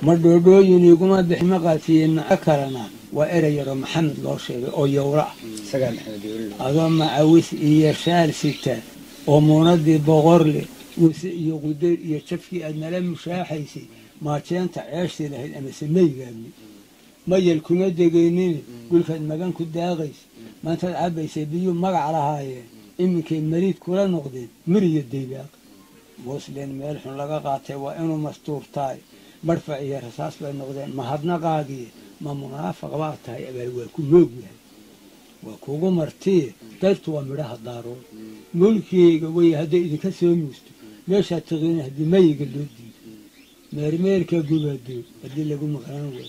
مردودين يقوم بحمقة في أكلنا وإرير محمد الله شيء أو يورع سجل محمد يقول له أظن عويس يشال ستة ومندي بغرلي ويقدر يشفي أن لم شاحيسي ما كانت عايش له أنا سمي قبلي ما يلكم دقينين قل في المكان كنت داغيس ما تلعب يسبيو مر على هاي يمكن مريض كل نقدين مريض الديباق وصلين ملح لقى قاطع وإنه مستور تاي مرفع يا رصاص بالنقدين ما هبنا قاقي ما منافق وقتها يبقى ويكون موجه وكوغو مرتي درت ومرها دارو ملكي قوي هذا إذا كسر مستو ليش هتغين هدي ما يقلدي مرمير كجودي بدي لقوم خانوي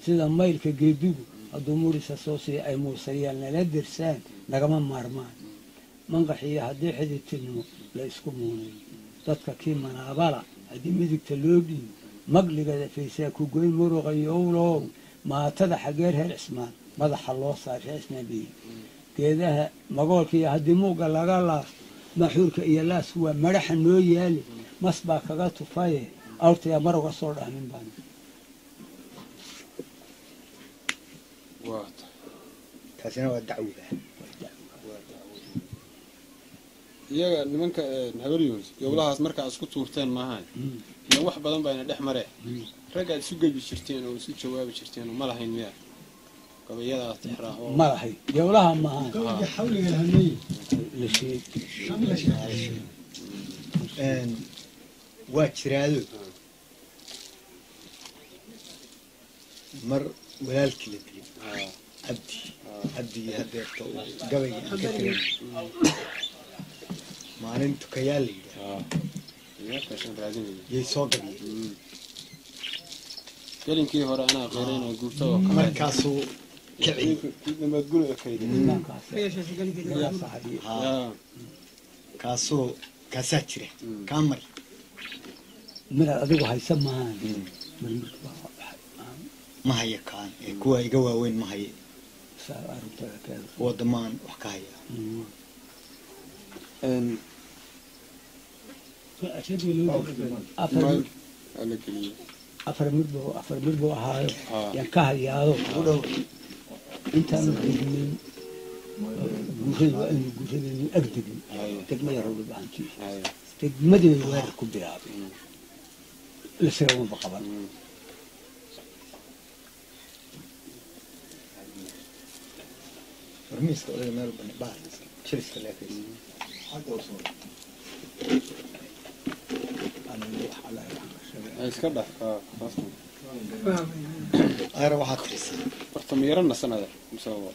سيدا مايل كجدو الدمور السوسي أي موسرية لنا درسان نجمع مرمان من قحية هدي حد تنو لا يسكموني تذكر من عبارة هدي ميزك تلوبي مقلق هذا في ساكو قوي مرو غيولو ما تضح غيرها الاسمان مضح الله صار في اسمه بي كذا مقول كي هدي موقع لقالا محورك إيا لاس هو مرح النو يالي مصبع كغاتو فايه أورت يا مرو قصور من باني واضح كاسنا ودعوه iyaga nimanka habariyos gobolahaas marka isku tuurteen maahan iyo wax badan bayna dhex mareen rag aad isu gebi jirteen oo isu jawaabi jirteen ma lahayn miya gabayada tixraaco ما راحي جولها معها حولي الهمية لشيء ان واجرادو مر ولالك لدري عبدي هديرتو قبي كتري ما انت كيالي يسوق بي kalinkii hore anaa qeyreen oo guurto oo markaasuu kicin nabad gul oo kaydin kaasuu kaasaa jira kaa mar من أذوق هاي سماها ma haya kaan ee kuwa iga waaweyn ma haya wadamaan wax ka haya أفر مربو هاي ينكه ياهو أنت من جوهد وإنه جوهد إنه أقدر تجمع يرود بعنتي تجمع دي الوارد كبيرابي لسيرون بقبل رميس كله مال بني بعد شرس كله كيس أنا نروح على iska dhax ayra waxaad tirisa bartamiirana sanada musawwa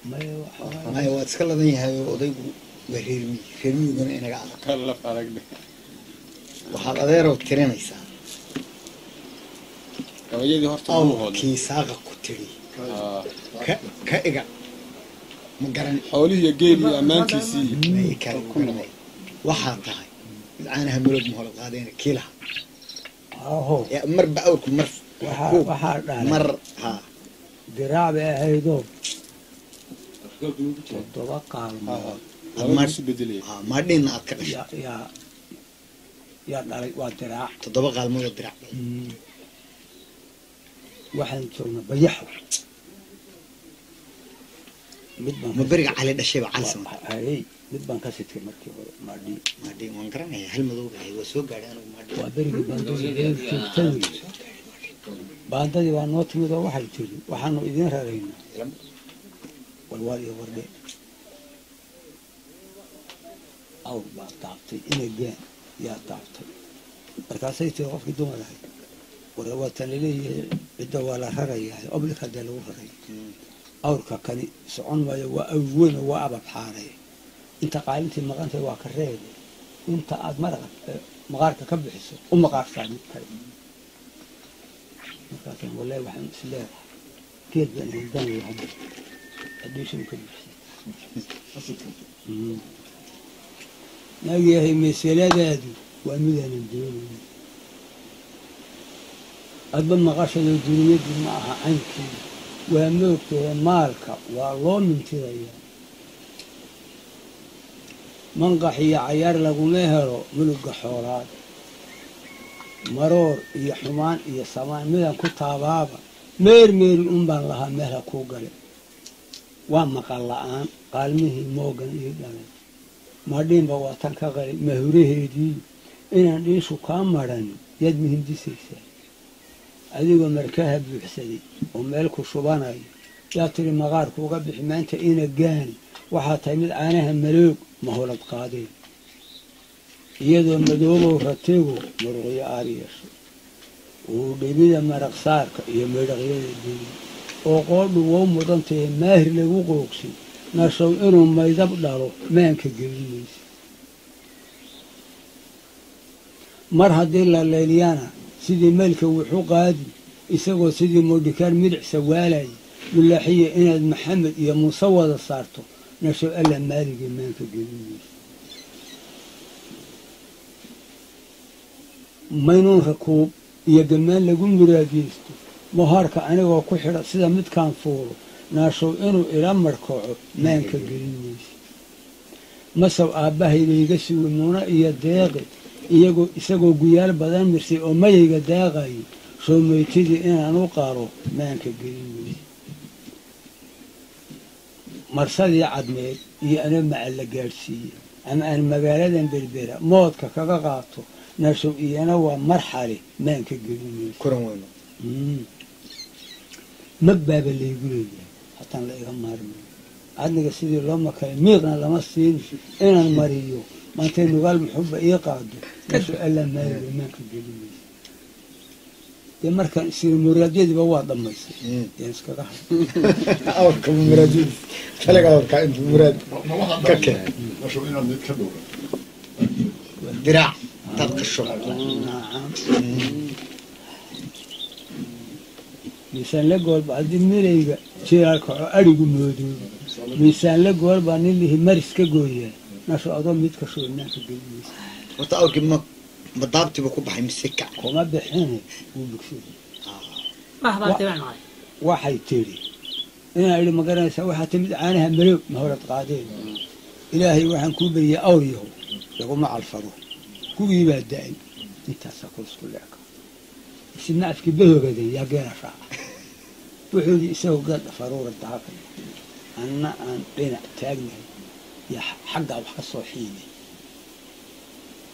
ma waad iska ladan yahay odaygu waa reermiyiguna inaga adag kala farag waxaad adeerow tirinaysaa gabayadii horta uu hoolay kii saaqa ku tiri ka iga ma garan xoolihi geeli amaantiisii ay kala kulmay waxaa tahay caanaha mulad ma hor qaadeen kiilaha يا مر بعوركم مر مر ها ذراع بهيدو توقع ما بدلي ها ما دين أكرش يا داري وذراع تطبق على الموضوع ذراع واحد شلون بيحو مبرق على الشيء على سما هاي midbaan ka sitay markii hore maadhi waan garanaya hal madow ah waa soo gaadhay anigu maadhi waa berigi baandadii waa noo timid oo waxay tiri waxaanu idin raraynaa walwaal iyo wardhe awr baa taabtay inageen yaa taabtay markaasay tiri qofkii dumar ahay warwaatan laleeyahay cidda waa la rarayaa oblik haddee lagu raray awrka kani socon maayo waa awweyn oo waa abab xaaray inta qaalintii maqantay waa ka reebay inta aad maqaarka ka bixiso u maqaartaa mid kale markaasaan wallahi waxaan is leedahay geed baan hildaan yahay adduushan ka bixisay naagyahay masaladaadu waa midaanan doonayn adba maqashada duniyadu ma aha caynkeeda waa moogtahay maalka waa loo mintirayaa manqax iyo cayaar laguma helo muluga xoolaad maroor iyo xumaan iyo samaan midaan ku taabaaba meeri un baan lahaa meelha kuu gale waa maqal la'aan qaalmihii moogan ii dhalay madhiinba waa tan ka qalay mahuraheedii inaan dhiishu kaa madhanin yaad mihindisaysaa adigoo markaha buuxsaday oo meel ku shubanayo yaa tiri maqaarku uga bixi maanta ina gaani waxaa tahay mid caanaha maloog maholad qaadeen iyadoo madoobow ratigu muruqyo aar yeeshay uu dhibida maraq saarka iyo midhaqyada dili oo qoodhu wow mudantahe maahir lagu qooqsi nashow inuu maydab dhalo maanka gelinaysa mar haddii la leelyana sidii meelka wuxu qaadi isagoo sidii moodhikaar midicsa waalaya mulaaxiya inaad maxamed iyo muuse wada saarto nashow alla maaligii maanka gelinaysa maynuun rakuub iyo gammaan lagu muraadiyeysto mohaarka anigoo ku xidha sida midkaan fuulo naashow inuu ila markaco maanka gelinaysa masaw aabbahaylayga sugi muuna iyo deeqi isagoo guyaal badan mirsay oo mayayga daaqayo soo maytidii inaan u qaalo maanka gelinaysa marsadii cadmeed iyo ana macal la gaadhsiiye ama aan magaaladan berbera moodka kaga qaato naashow iyana waa marxale maanka gelinaysa mag baaba laygu leeyahay hataan la iga maarmayo cadniga sidii loo makalay miiqna lama siin inaan mariyo maantay nugaal muxuba ii qaado naashow allaa maaliga maanka gelinaysa dee markaan isiri muraadyadiiba waa dhammaysay yaan iskaga diraac dad qasho miisaanle goolba haddii milayga jiiraalkaco adhigu moodoobo miisaanle goolbaa nin lihi maris ka gooyaa naasho adoo mid ka shoolnaanka gelinaysa horta awrkii ma daabtiba ku baxay mise kac kuma bixine wuu bogsaday waxay tidhi inaan idhi ma garanaysaa waxaa timid caanaha maloog ma horad qaadeen ilaahay waxaan kuu beriyay awr yahow laguma calfado kuwii baa da-ay intaasaa kulisku leeka isidna afkii bahoogaday yaa geela raaca wuxuudii isagoo gaadha faruura daaqay anna aan dhinac taagnahay iyo xaggaa wax ka soo xiinay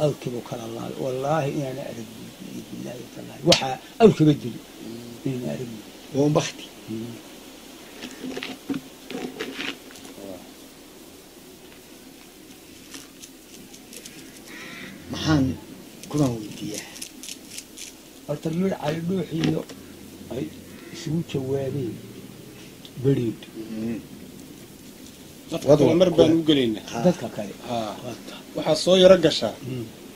awrkiibuu kala laabay wallaahi inaana arag bilaahi tallaahi waxaa awrkaba dili inaana arag wombakti maxaan kulan weydiiyaa horta midh cali dhuuxiyo ay isugu jawaabeen beriid mar baan u gelaynaa dadka kale waxaa soo yaro gashaa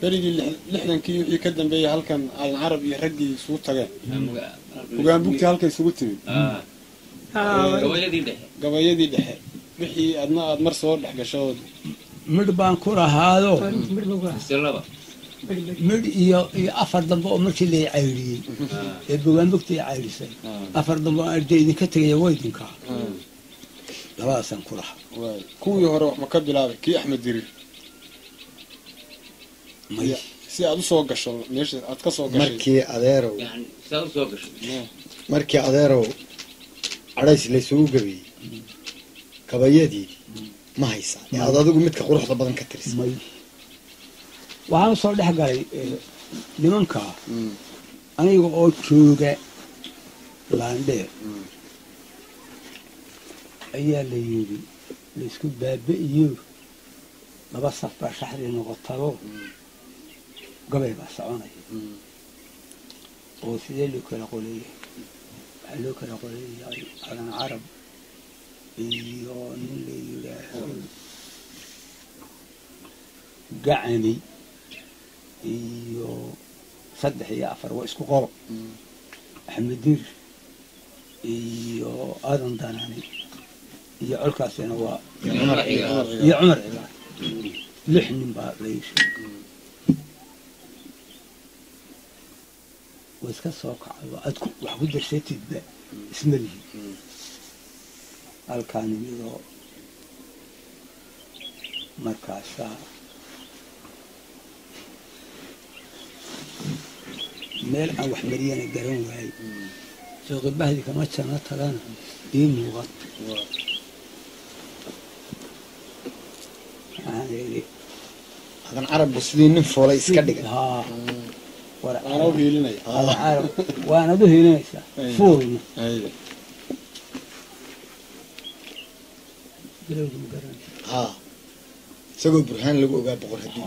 berigii lixdankii wixii ka dambeeyay halkan aadan carab iyo raggii isugu tageen hogaanbugtii halka isugu timid gabayadii dhexe wixii adna aad mar soo dhex gasho midh baan ku lahaado midh iyo afar dambe oo markii la cayriyey ee bogaanbugtii cayrisay afar dambe oo arday idinka tegaya waa idinkaa labadaasaan ku lahaa kuwii hore wax ma ka bilaabay kii axmed dirir si aad usoo gasho meesha aad ka soo gashay markii adeerow cadhays laysugu gabeeyey kabayadii ma haysaa aad adigu midka quruxda badan ka tirisa waxaan usoo dhex galay nimankaa aniga oo jooga laandheer ayaa la yidhi laysku baaba-iyo laba saf baa shaxdii noqotado gabay baa soconaya oo sidee loo kala qoleeyahay waxaa loo kala qoleeyahay aadan carab iyo nin la yidhaaho gacani iyo 3 iyo 4 waa isku qolo axmed dir iyo aadan danani iyo colkaasina waa cumar cibaad 6 nin baa la yeeshay وإذا سوق أدكو وحبود درسيتي اسم لي الكان يدو مركزا meel aan wax mariyana garan waaye suuqibahdi kama jana tagana ii muuqan hadan carabku sidii nin foolay iska dhigay waanad u hiilinaysaa fuulna isagoo burhaan lagu ogaa boqor hadduu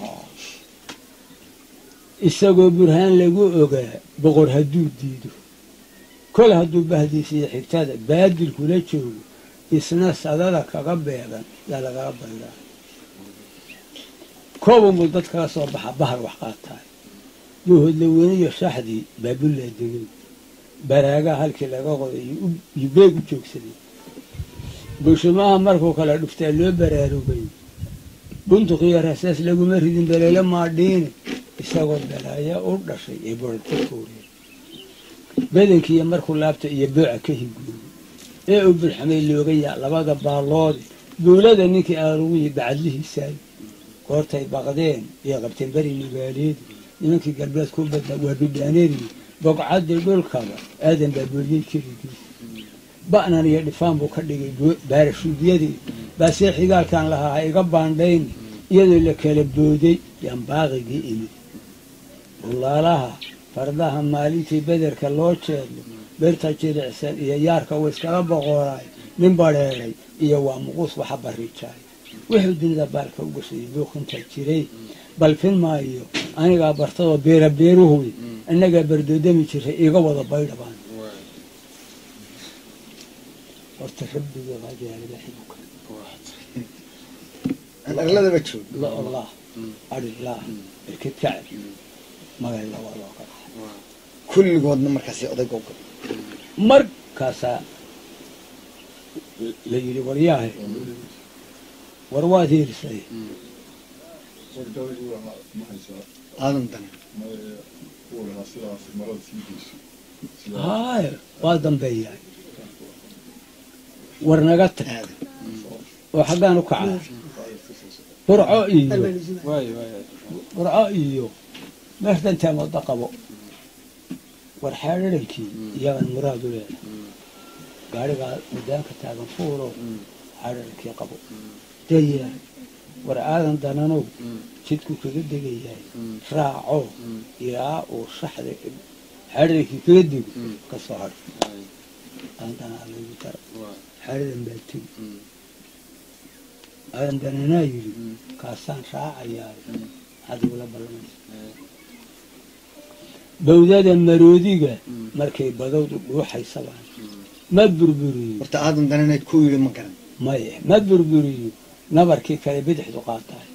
isagoo burhaan lagu ogaa boqor hadduu diido kol hadduu bahdiisa iyo xigtada baadil kula joogo isna sadada kaga beegan yaa lagala baydaa koobunbuu dad kaga soo baxa bahar wax qaataay buuhodlaweyniyo shaxdii baabullaa degay baraagaa halkii laga qoday iyo beeg u joogsaday bulshimaha markuu kala dhuftaa loo baraarugay buntuqiyo rasaas laguma ridin beleele maadhiine isagoo balaaya u dhashay ee borata kuureen badankiiyo markuu laabta iyo booca ka higuuray ee uu bulxamay looga yaa labada baalloode duulada ninkii aarugiyi bacadlihiisaay goortay baqdeen iyo qabteen beri magaaleedi nimankii galbeed ku badnaa waa bidhaaneedii bogcaddii dhulkaba aadan baa booliyey keligiis ba'nan iyo dhifaan buu ka dhigay baarashuudyadii baasee xigaalkan lahaa ha iga baandhayn iyadoo la kala booday yaan baaqigii imid bulaalaha fardaha maalintii bederka loo jeedlo beerta jiricsan iyo yaarka uu iskala boqoraay nin badheedhay iyo waa muquus waxa barriijaay wuxuu dunida baalka u gashaeyey buuqintaa jiray balfin maayo anigaa bartadoo beerabeeruhuy innagaa bardoodami jiray iga wada baydhabaan horta rabbiga qaadiyaalaba xibuka arladaba joog lo'ollah adhilaah irkid kacab magay laba loo ka qaxay kulligoodna markaasi odaygoo gab markaasaa la yidhi waryaahe war waad hiirisay aadan dana haye waa dambeeyaay war naga tag oo xaggaan u kacaa burco iyo meeshantaa wadda qabo war xeedharankii iyagan muraad u leedahay gaadhigaa madaanka taagan fuulo xeedharankii qabo dayaa war aadan dananow jidku kaga degayahay raaco ilaa uu shaxda xeedharankii kaga dego ka soo hadh aadan danaa lagu daro xeedhadan baa tegi aadan dananaa yidhi kaasaan raacayaa maxaad igula ballamaysa bawdada maroodiga markay badowdu dhuuxaysabaan ma burburiyo horta aadan dananayd ku yidhi ma garan maye ma burburiyo nabarkii kale bidixdu qaataay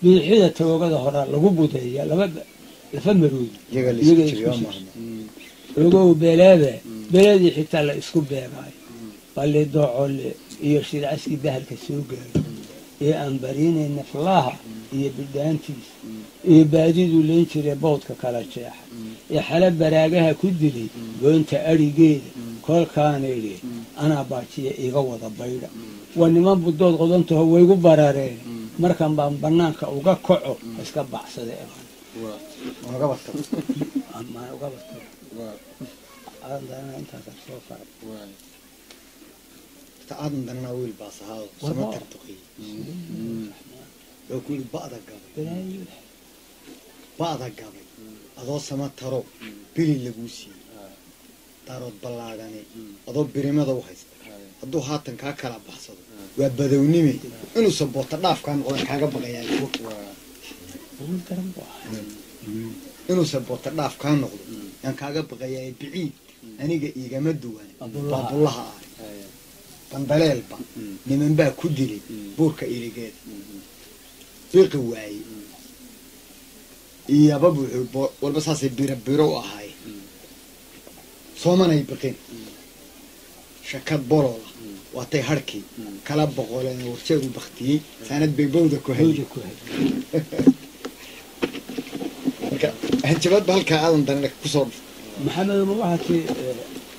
bidixida toogada horaa lagu budeeya lafa maroodi ogow beleeda beledii xigtaa la isku beegaayo balli doocole iyo shircaskii bahalka soo gaaray ee aan bariinay naflaha iyo bidhaantiisa iyo baadiduu leen jiray bawdka kala jeexa ee xala baraagaha ku dilay goonta adhigeeda kolkaanidhi anaa baajiya iga wada baydha waa niman buddood qodantaho waygu barareen markan baan bannaanka uga kaco iska bacsada soo faray aadan dananaa wiil baas ahaado samatar duqiy oo ku yidhi ba'da gabay adoo samataro bili laguu siiyey daarood ballaadhane adoo birimada u haysta hadduu haatan kaa kala baxsado waa badownime inuu saboota dhaafkaa noqdan kaaga baqayaa inuu saboota dhaaf kaa noqdo yaan kaaga baqayaa biciid aniga igama duwan baabullaha ah bandaleelba niman baa ku dilay buurka iligeeda biiqi waaye iyaba buuxuu walba saasay biro u ahaay soomanay biqin shakad bolola waatay harkii kala boqoleen warjeegu baktiyey saanad bay bawda ku hayay marka hanjabadba halkaa aadan danana kusoo dhuf maxamed ma waxaad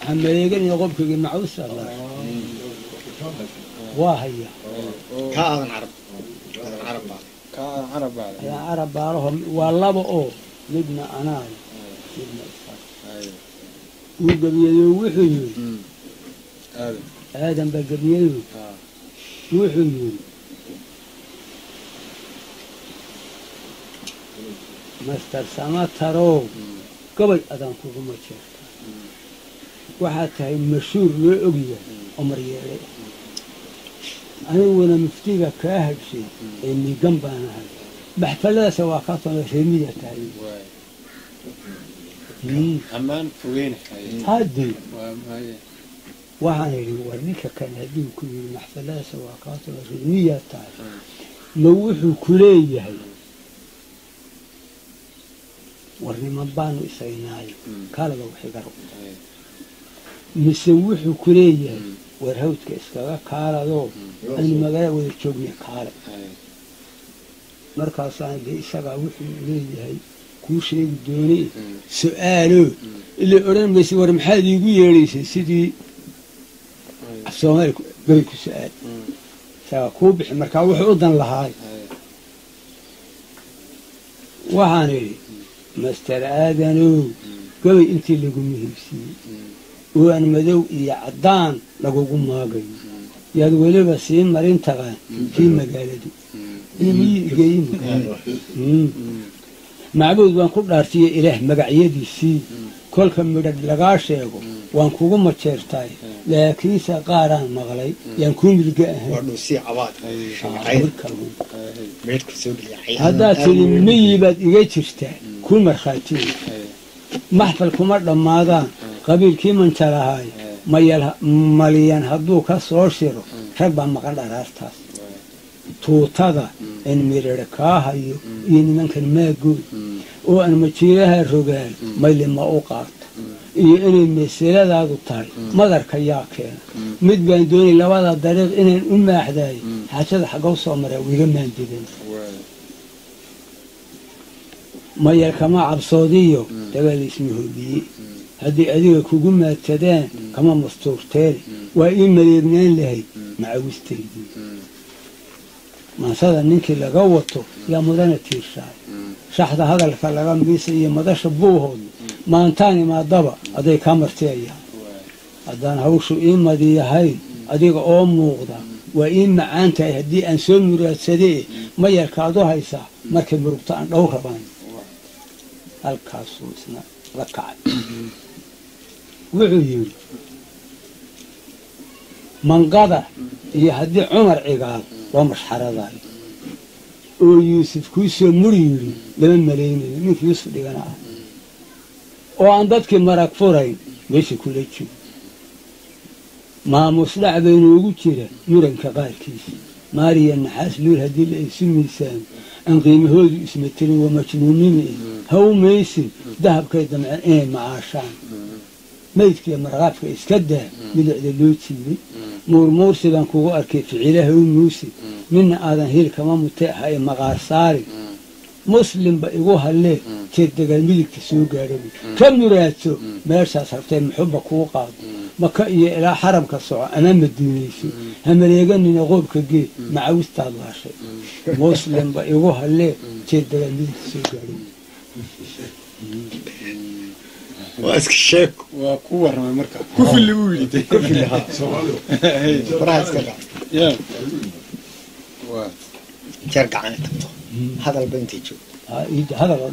hamareeganaya qobkigii macuusa waa haya kaa aadan carab baale carab baalaho waa laba oo midna anaa midna وقبيله وحيو آدم آدم بقبيله وحيو مستر سما ترو قبل أذان كوما شرطة وحتى مشهور لأجيه عمر يالي أنا وأنا مفتيجة كاهب شيء إني جنب أنا هذا بحفلة سواقات رسمية تاعي أمان فوينه هادي وهاي ورنيك كان هدي كل محفلة سواقات رسمية تاعي نوحوا كلية هاي ورني من بانو إسرائيل قال له حجروا مسوحوا كلية ورهوت كإسكا قال له أنا ما قال ولا تشوفني قال مركز عندي إسقى وحي ليه كل شيء بدوني سؤاله اللي أرن بس ورم حد يقول لي سيدي السؤال قبل سؤال سأكون مركز وحي أذن لهاي وهاني مستر آدم قبل أنت اللي قمه بسي وأنا مدو يعدان لقوم ما قي يا ولي بس مرين تغان في مقالدي إني جايين معبود وان كل أرتي إله مقعيدي سي كل كم مرد لقاش يقو وان كوجم ما تشرتاي لكن سقاران مغلي ينكون الجاه ورنو سي عواد عين ميت كسوق لي هذا تلمي بد يجتشتا كل مرخاتي محفل كمر لما هذا قبيل كيمن ترى هاي مليان هدو كسرشيرو ربع مقدار هرتاس توتادا إن ميركاها إن ممكن ما يقول وأن مشيها الرجال ما اللي ما أوقات إن المسألة هذا الطاري ما ذاك ياكل مد بين دوني لو هذا الطريق إن أم أحداي حتى حقوا صامرة ويجمع جدًا ما يركما عبصوديو تقول اسمه بي هذه أديك كوجمة تدان كمان مستور تالي وإما يبنين لهي مع وستيدي ما صار نينك اللي قوته يا مدن تيرشاي شحذا هذا اللي فلقان بيسي ما داش بوه ما انتاني ما ضبع أدي كامرتي أيام أدان هوشو إما دي هاي أديك أم موغدا وإما أنت هدي أنسون مراد سدي ما يركادو هايسا مركب مرقطان لو ربان الكاسو اسنا ركعت وعيون من قضى يهدي عمر عقال ومش حرضاي ويوسف كويسو مريوري لمن ملايين منك يوسف ديغانا وعندك مرق فورين ماشي كل شيء ما مصلح بينه وجيره يرن كقاركيس ماريا النحاس لول هدي الاسم لسان ان قيمه هو اسم التري ومجنونين هو ميسي ذهب كيد معاشان ميتك يا مرغافك اسكده من اللوتي مور سيدان كوغو اركي فعيله وموسي من آذان هيل كمان متاح هاي مغار صاري مسلم بإيوها اللي تدقى الملك تسوق عربي كم نراتو ماشا صرفتين محبك وقاض مكا إلى حرم كالصعو أمام الدنيسي هم ريقاني نغوب كجي مع وسط الله شيء مسلم بإيوها اللي تدقى الملك تسوق عربي واسك الشيك وكور ما مركب كيف اللي ولد كيف اللي ها براس كذا يا جرقع عن تبطو هذا البنت يجو هذا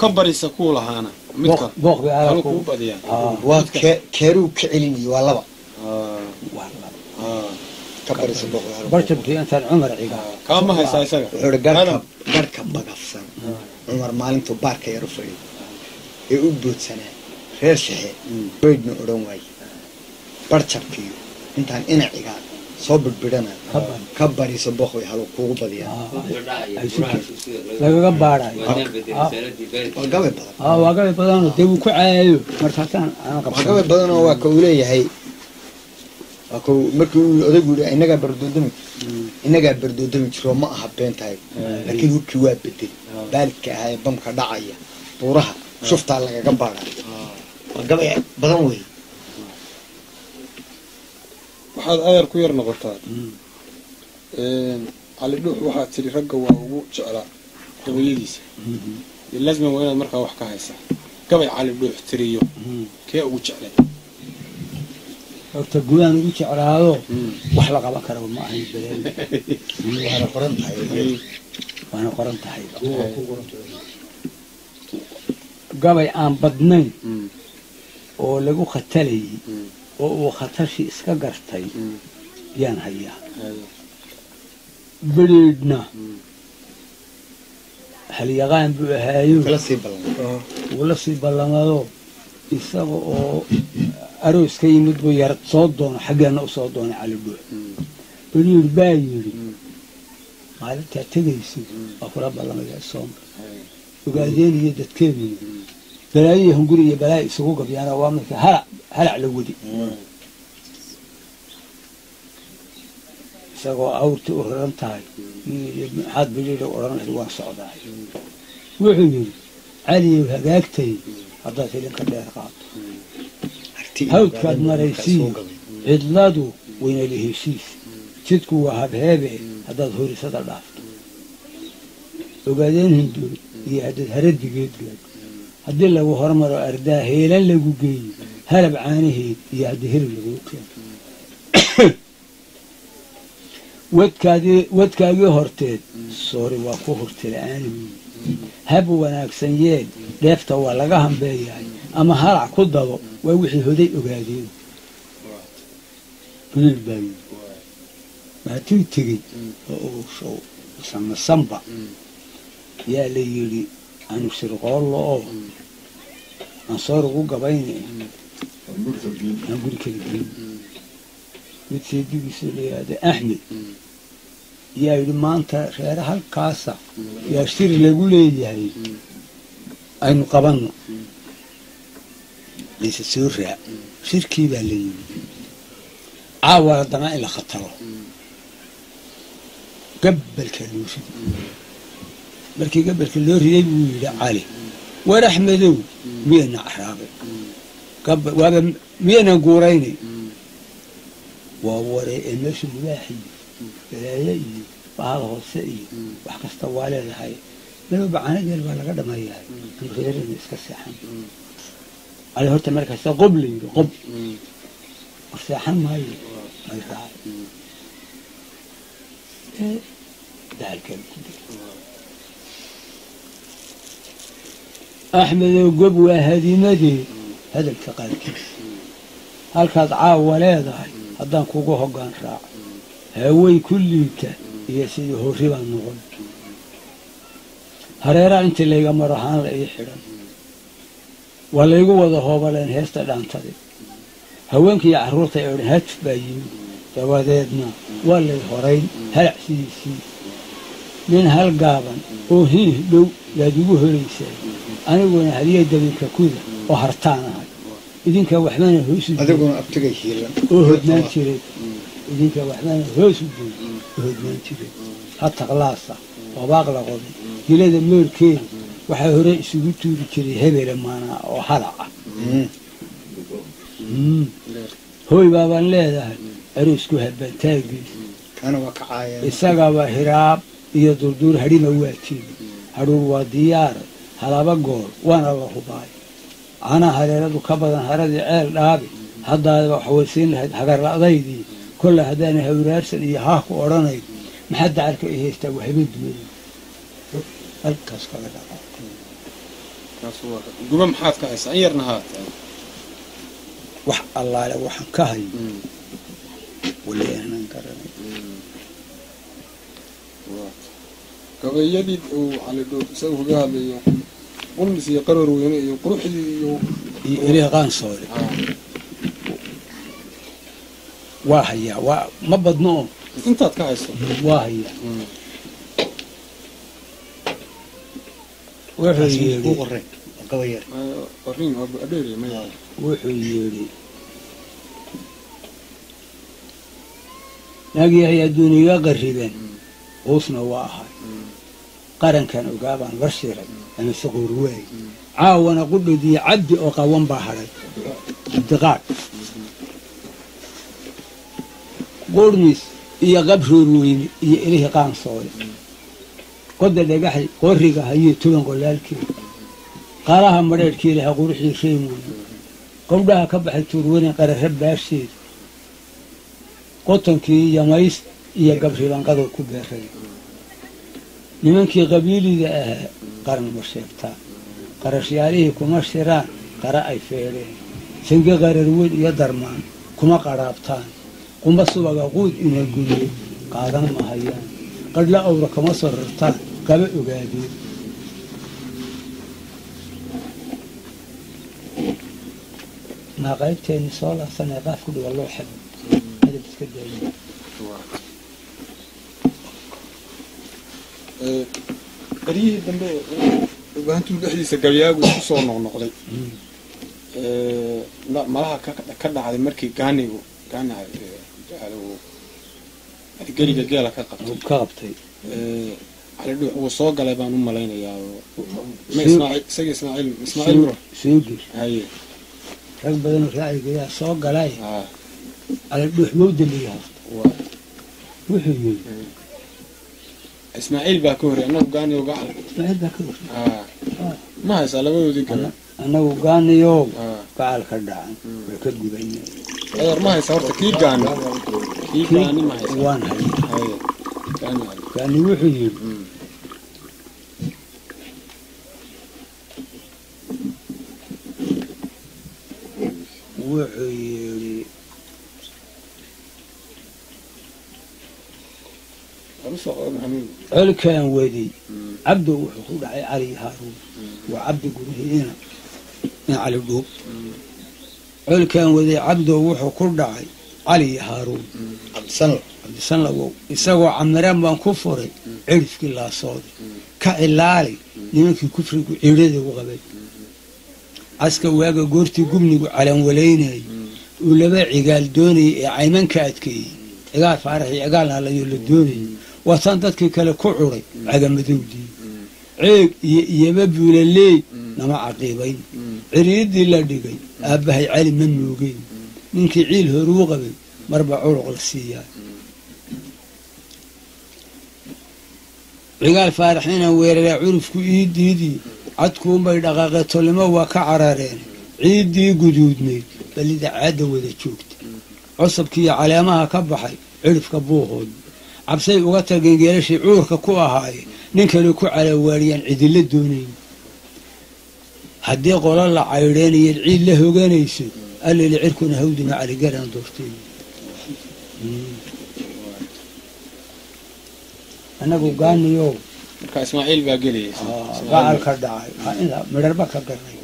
كبر يسكولها أنا متك بوق بيعرف كوب بديان وكيرو كعلني والله كبر يسبوق برشة بكي أنت العمر عقاب كم هاي سايسة قركب بقفصا عمر مالنتو بارك يرفعي يؤبد سنة خير شيء ويدنا أروي برشة بكيو إنتان إنا عقاب صوب البدنا كبر يسبوق ويحلو كوب بديان لا كبارة وقبل بدن وقبل بدن تبو كعايو مرتاحان أنا وقبل بدن هو كولي هي أكو مركو أدقول إنك بردو دم شو ما أحبين تاي لكن هو كواب بدي بالك هاي بام كداعية بورها شفت على كبارة وقبل بدن وين waxaad adeer ku yar noqotaa cali dhuux waxaad tiri ragga waa ugu jeclaa gabayadiisa laazman waa inaad markaa wax ka haysaa gabay cali dhuux tiriyo kee ugu jeclay horta gudaan ugu jeclaado wax la qaban karo ma ahayn badan waana qoran tahay gabay aan badnayn oo lagu khatalayay oo uu khatarshii iska gartay yaan hayaa beriidna halyaqaan buu ahaayo wuu la sii ballamado isaga oo aroos ka yimid buu yar soo doono xaggeena u soo doonay cali dhuux beriid baa yidhi maalintaa tegaysid waa kula ballamaya soomka ogaadeen iyo dadkeeduna balaayihi hunguri iyo balaayi isugu gabyaana waa marka halac la wadi isagoo awrti u raran tahay maxaad beriida odhan lahayd waan socdaay wuxuu yidhi caliyow hagaagtay haddaad hilinka dheer qaato hawdkaad maraysiin cidladu waynala heshiis jidku waa habheebe haddaad horisada dhaafto ogaadeen hindood iyo haddaad haradigeed gaadho haddii lagu hormaro ardaa heelan lagu geeyo halab caanaheed iyo haddii hilib laguu keeno wadkaagii horteed soori waa ku hurti la-aani hab wanaagsan yeel dheefta waa laga hambeeyahay ama halac ku dabo waa wixii hoday ogaadeen beriid baa yidhi maatuu tegey oo uu show samasanba yaa la yidhi aanu sirqoollo oo aan soor ugu gabayna aan guri kala geyn mid seedigiisa layihahda axmed yaa yidhi maanta reere halkaasa yaa shiri lagu leeyahay aynu qabanno layse soo raa shirkii baa la yidhi caawa haddana in la khataro gabalkaa loo riday markii gabalka loo riday buu yidhi cali war axmedow miyayna caraabay waaba miyaynan guuraynay waa waree ee meesha libaaxiyo balaaye iyo bahal hoose iyo wax kasta waa leedahay malowba caanageel baa laga dhamayahay an reerina iska seexan cali horta markaasa qob la yidhi qob war seexan maayo ay raacay daalkeen ku dir axmedow gob waa hadimadee hadalka qaarkiis halkaad caawa leedahay haddaan kugu hoggaan raaco hawey ku liita iyo sidii horri baan noqon hareeraha intii layga maro haan la ii xidhan waa laygu wada hoobaleen heesta dhaantade haweenkiiyo carruurta ee odhan hatf baa yimid dabadeedna waa lay horayn halac sidiisii nin hal gaaban oo hiih dhow yaad igu horaysay aniguna hadiya dabinka kuda oo hartaan ahay idinkaa waxbana hoosu oo hodnaan jiray idinkaa waxbana hoosu joog oo hodnaan jiray hataqlaasa wabaaq la qoday dilada moorkeeda waxaa hore isugu tuuri jiray hebele maanaa oo halac ah hooy baabaan leedahay aroosku habantaagiis isagaba hiraab iyo durduur hadhima waa jiri hadhuur waa diyaar halaba gool waana la hubaay canaa hareeradu ka badan haradii ceel dhaabi haddaadaba waxwaysiin lahayd hagarla'daydii kolle haddaana hawraarsan iyo haah ku odhanayn maxaa dacalka i haystaa waxba duway halkaas kaga dhaca guba maxaad ka haysaa in yarna haata wax allaale waxaan ka hayo wali aanan garanay gabayadii uu cali dhuux isaga kaga hadlayo qulmis iyo qaroor weyne iyo quruxdii iyo ilih qaansoole waa hayaa waa ma badno oo intaad ka hayso waa hayaa wuxuu yidhi wuxuu yidhi naagyahay adduuniga qariban uusna waa ahay qarankan ogaabaan la shiray ama saquur waay caawana qudhodiyo cabdi oo qawan baa hadhay cabdiqaad qurmis iyo qabroor weyne iyo ilihii qaansoole qoda dhagaxay qoriga hayo tuban qolaalkeeda qaalaha madheerhkii lahaa quruxdii reemoona qowdhaha ka baxay tuurwarin qararra baasheed qotonkii yamays iyo gabribanqadow ku beeray nimankii qabiiliga ahaa qaran ma sheegtaan qarashyaalihii kuma shiraan qara ay feedheen sange qararweyn iyo darmaan kuma qadhaabtaan qumba subaga quud ina guye qaadan mahayaan qadhla awra kama soo rartaan kaba ogaadeen maa qaybteenni soo laabsanee qaaf ku dhiga loo xado adab iska daayin qaryihii dambe baantuu dhexdiisa gabyaagu isku soo noqnoqday malaha ka dhacday markii gaanigu geliga geela ka qabtay cali dhuux wuu soo galay baan u malaynayaa isaga ismaaciil muro soo gel haye rag badanoo raacigayaa soo galay cali dhuux wou daliya wuxuu yiri ismaaciil baa ka horey annagu gaaniyo gacal ismaaciil baa ka horey ma haysaa labadoodii gaban annagu gaaniyo gacal ka dhacan way ka gubanay adeer ma haysaa horta kii gaani ma haysaa waan haye gaani wuxuu yiri colkaan waday cabdow wuxuu ku dhacay cali haaruun waa cabdi gurihiina in cali dhuub colkaan waday cabdow wuxuu ku dhacay cali haaruun cabdisanlawow isagoo camiraan baan ku furay cirifkii laasooday ka cilaali nimankii kufrigu ciidhada u qabay caska waaga goortii gubnigu calanwalaynayay uu laba cigaal doonayay ee caymanka adkeeyey cigaal faaraxii cigaal halayo la doonayay waataan dadkii kale ku curay cagamadowdii ceeg iyo iyaba buulaleey nama caqiibayn ciriiddii la dhigay aabbahay cali ma moogeyn ninkii ciil horuu qabay marba curuq la siiyaa cigaal faaraxiina weeraraa curufku ii diidii cadkuunbay dhaqaaqee tolnimo waa ka carareen ciiddii guduudnayd balida caadda wada joogta cosabkiiyo caleemaha ka baxay cirifka buuhood cabsay uga tageen geelashii cuurka ku ahaaye nin kale ku calawaariyaan cidilla doonayn haddii qolo la caydheenayeed ciid la hoganayso alleli cirkuna hawdima caligaran doortay annagu gaaniyo marka ismaaciil baa geliyay gacal ka dhacay midharba ka garnay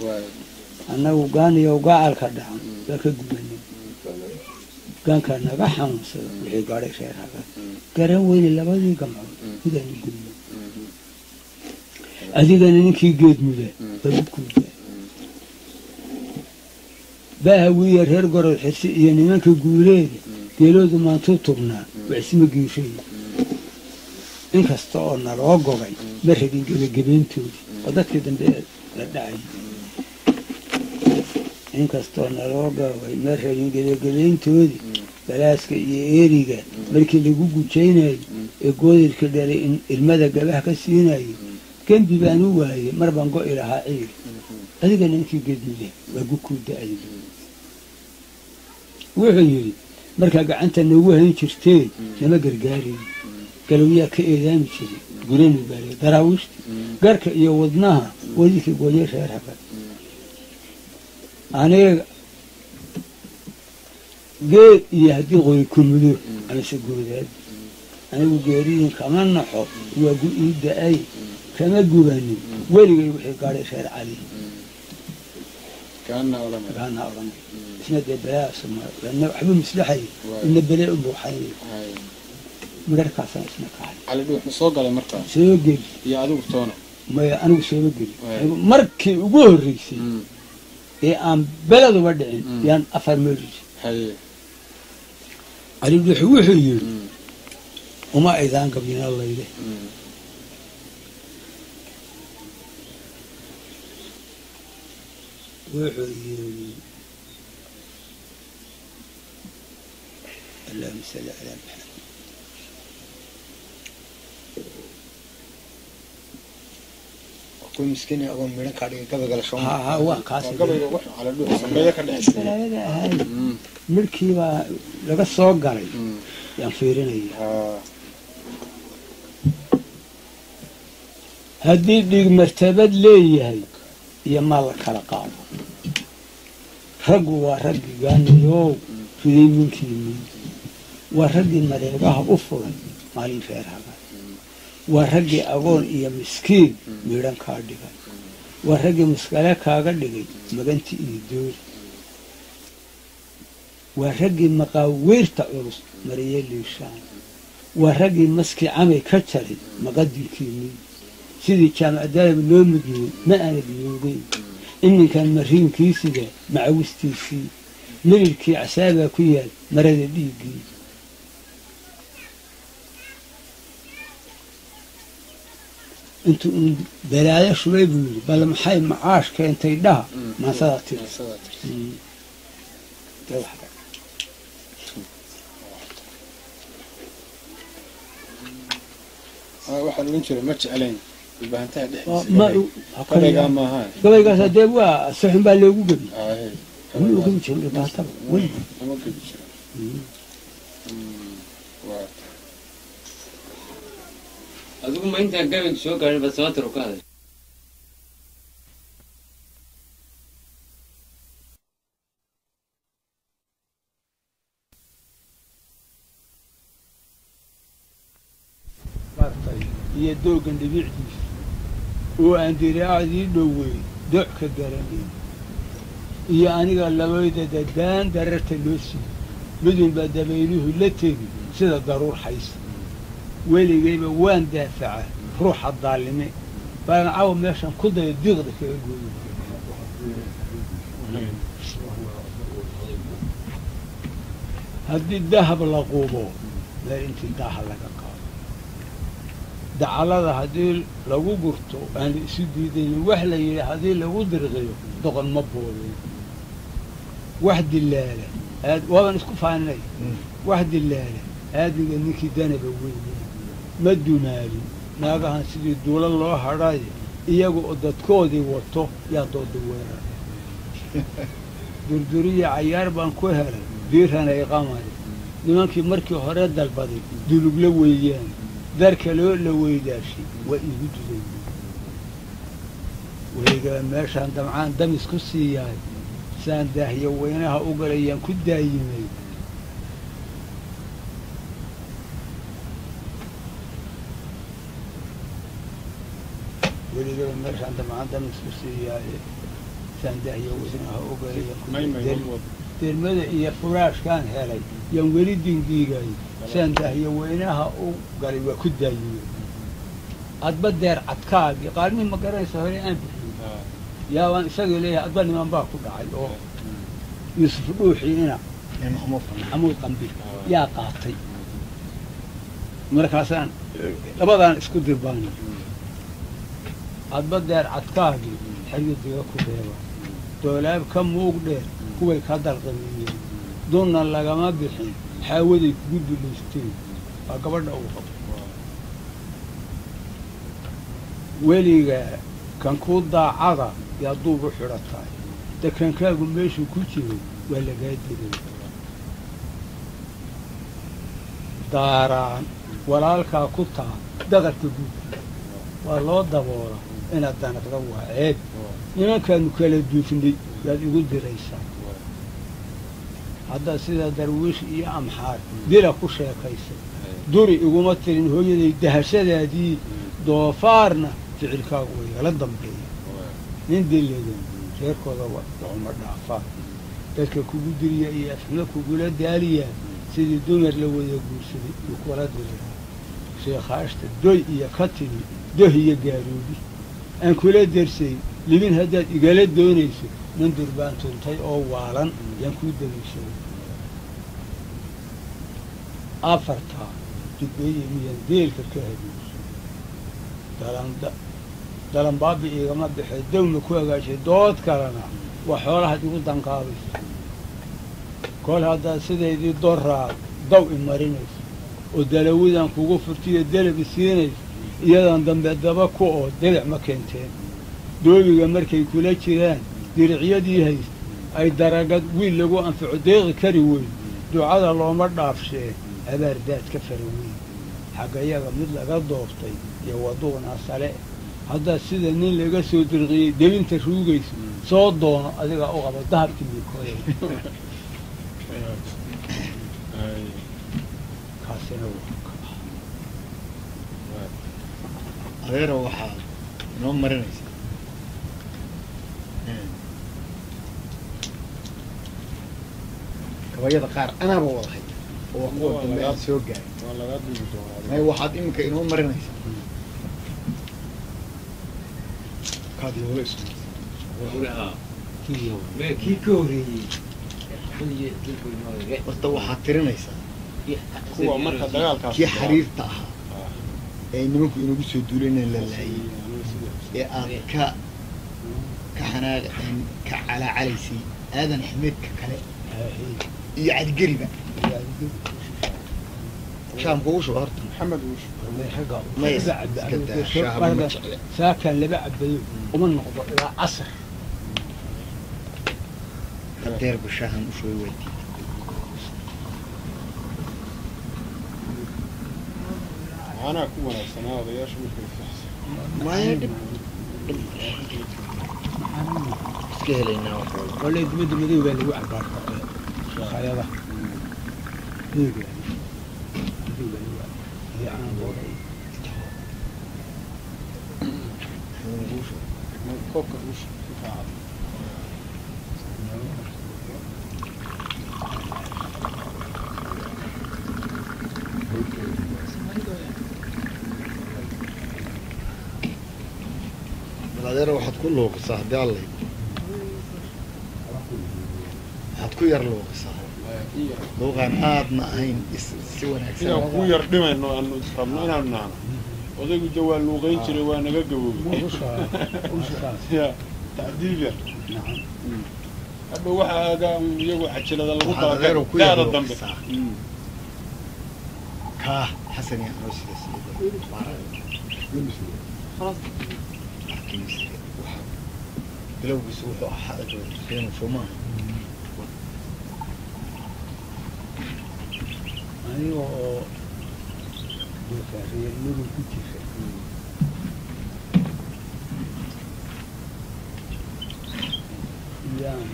annagu gaaniyo gacal ka dhacan baa ka gubanay gaankaa naga xanuunsada wixii gaadhay reer haga garan weyne labadii gamcood midaanu gudno adigana ninkii geed muda bagu kuuda baahawiiya reer gorod xirsi iyo nimanka guuleeda geeloodu maantuu tubnaa waxisma giishay inkasta oo naloo gogay ma rabin gebagabeyntoodii oo dadkii dambe la dhacay inkastoo naloo gogay ma rabin gebagabeyntoodii balaaska iyo eeriga markii lagu gujaynayo ee goodirka dhalay in ilmada gabaha ka siinayo gembi baan u waayey mar baan go'i lahaa ciil adigana ninkii gedmide waa gukuu da-ay wuxuu yidhi markaa gacanta noogu hayn jirteen nama gargaarayn galowyaa ka eedaami jiray guranu baale daraawiishta garka iyo wadnaha wadinka gooye reer haga aniga geed iyo haddii qori kumudo amase goodaad anigu geeriyin kama naxo waa gu ii da-ay kama gubanin weligay wixii gaadhay reer cali gaana odhanay isna dee balaasma waxbuu mislaxay ina bele u buuxaynay midharkaasaan isna kahay cali dhuuxu soo galay markaa soo geli iyo adigu toona maya anigu sooba geli markii ugu horreysay ee aan beleduba dhicin yaan afar meelji cali dhuuxu wuxuu yidhi uma aydaan gabyina layde wuxuu yidhi allahuma salli calaa maxamed ku miskiin agoon midhan ka dhigay gabayga la shoomo ها وكاس gabayga wax cala dhuux sameeyo ka dhexeeya بلاده هاي مركي با laga soo galay yaan fiirinaya haddii dhig martabad leeyahay iyo maal la kala qaado raggu waa raggii gaanayow fiday minkiini waa raggii mareegaha u furay maalin feerhaga waa raggii agoon iyo miskiin midhan kaa dhigay waa raggii muskale kaaga dhigay maganti iyo doori waa raggii maqaawiirta culus mariye liishaan waa raggii maskii camay ka jaray maqadinkiinii sidii jaamacadaalab loo mudiyey ma aanad yoogeyn iminkan mariinkiisiga macawistiisii mirirkii casaabaa ku yaal marada dhiiggii intuu un balaayo shubay buu yidhi bal maxay macaash keentay dhaha maasadaa tiri waxaa lagu jiray ma jeclayn ilbahantaha dhexdiisa gabaygaa maaha gabaygaas hadee waa saxun baa loogu gebi wuu gebi jiray ilbaantaba weli ama gebi jira adigu ma intaan gabayga soo gaarin bad samatar u ka hadashay iyo doogan dhibicdiisa oo aan diraacdii dhowey doc ka garanayn iyo aniga labayda dadaan dararta loo siiyey midunbaa dabayluhu la tegi sida daruur haysa weligayba waan daafacaa ruuxa daalime baalan cawa meeshan ku daya diiqda kaga gooyo haddii dahab la qubo meel intii daaha laga qaado dacalada haddii lagu gurto aan la isu diidaynin wax la yidhi haddii lagu dirqiyo doqon ma boodeen wax dilaala waaban isku faaninay wax dilaala aadiga ninkii danaba weyne ma dumaalin naagahan sidii duula loo hadhay iyaga oo dadkoodii wato yaa dooda weerar durduriya cayaar baan ku helay diirana iqamari nimankii markii hore dalbaday dulugla weeyaan darka loo la weydaashay waa iigu duday weligaa meeshaan damcaan damis ku siiyahay saan daahiyo weynaha u galayaan ku daayimay weligaa meeshaan damcaan damis ku siiyahay saan daahiyo weynaha u galayaan ku dermada iyo furaashkaan helay yaan weli dingiigay saan daahiyo weynaha u galay waa ku daayimay adba deer cadkaagii qaalmii ma garanaysa hore aan bixiyo yaabaan isagii leeyahay adba niman baa ku dhacay oo yuusuf dhuuxiina maxamuud qambi yaa qaatay markaasaan labadaan isku dirbaanay adba deer cadkaagii xeriyadiga ku reeba doolaab ka muug dheer kuway ka dalqameeyeen dunna lagama bixin xaawaday kugu dullaysteen waa gabadha uu qabo weligaa kan kuu daacada yaa duub u xidhataay dakankaagu meeshuu ku jiro waa lagaa diray daaraan walaalkaa ku taa daqarka guudka waa loo daboola inaad danaqda waa ceeb nimankaanu kala duufnay yaad igu diraysaa hadda sida darwiish iyo amxaar dila ku sheekaysay duri iguma tirin hooyaday dahashadaadii doofaarna ficilkaagu way igala dambeeya nin dileedan reerkooda waxuma dhaafaan dadka kugu diriya iyo afxumo kugula daaliyaan sidii dumar la wada guursaday uu kula diriraa sheekhaashta doy iyo ka timi doh iyo gaaroodi aan kula dersayn libin haddaad igala doonayso nin durbaan tuntay oo waalan yaan kuu daliishaday afartaa dudbeeye miyaan deelka ka habeeyso dalanbaabi igama baxee dawna ku hagaashay dood kalena waa xoolahaad igu danqaabayso kol haddaad sidaydii doraad daw i marinayso oo dalawadan kugu furtiyo delab i siinayso iyadan dambe daba ku oo delic ma keenteen doobiga markay kula jiraan diricyadii hays ay daragad wiil lagu anfaco deeqi kari weyn ducada looma dhaafshee abaardaad ka fara weyn xaggayaga mid laga dooftay iyo waduunaa sale haddaad sida nin laga soo dirqiyey debinta ruugayso soo doono adigaa u qaba dahabkii miikooya kaasina adeero waxaa inoo marinaysa gabayada qaar anaaba wada haya oo waa kuwa dambe aan soo gaarin waa lagaa duubi doonaa may waxaad iminka inoo marinaysaa kaad yoola isu kii ka horreeyey horta waxaad tirinaysaa kuwa marka dagaalkaas kii xariirta ahaa ee nimanku inagu soo duulayna la laayay ee aad ka xanaaq ka calaacalaysay aadan axmeedka kale iyo cadigeriba shaamka ugu shuba horta maxamed uush saakaan laba cabayo uma noqdo ilaa casar hadeer bashaahan u shubay waadi anaa ku wanaagsanaa odayaasha markay fixsan maya dhib iska helaynaa waxooda wala dibadda madow baa lagu cabaarta shaqayada madow baa koobka uush adeera waxaad ku luuqisaa haddii allay waxaad ku yar luuqisaa luuqaan aadna ahayn si wanaagsan inaan ku yar dhimayno aanu rabno inaanu nahno odaygu de waa luuqayn jiray waa naga gaboobay ya tacdiib yar hadha waxaaga iyagu cajilada lagu adeero ku yar daada dambe luuqisaa kaa xasan iyo anoo sidaas bilowgiisu wuxuu ahaa adooreenu soomaha aniga oo reernadu ku jira yaan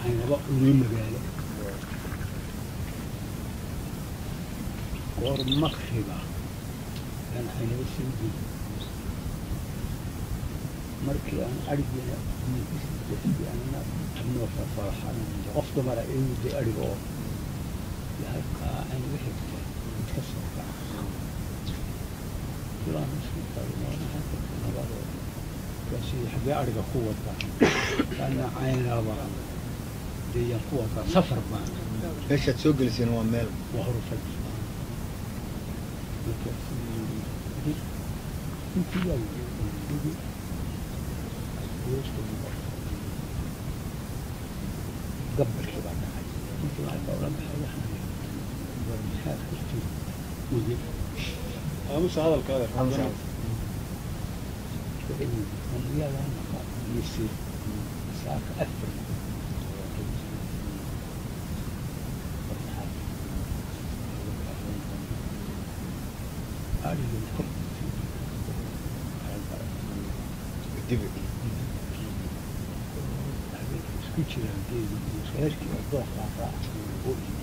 aynaba uli magaalo goor makriba yaan aynaba soo geli markii aan arigina anoo farfarxan qof dumara ee muddo ariga oo halkaa aan uga xigta mid ka soo kaca ilaan isku nabadoo kaasi xaggee ariga ku wadaa kaana caynaaba deeyaan ku wadaa safar baan meeshaad soo geliseen waa meel waa horufad قبل كذا كنت مع الدولة مش هذا الكلام يصير ساعة أثر هذه الكل الدبل كتير عندي خير كي أضاف على قولي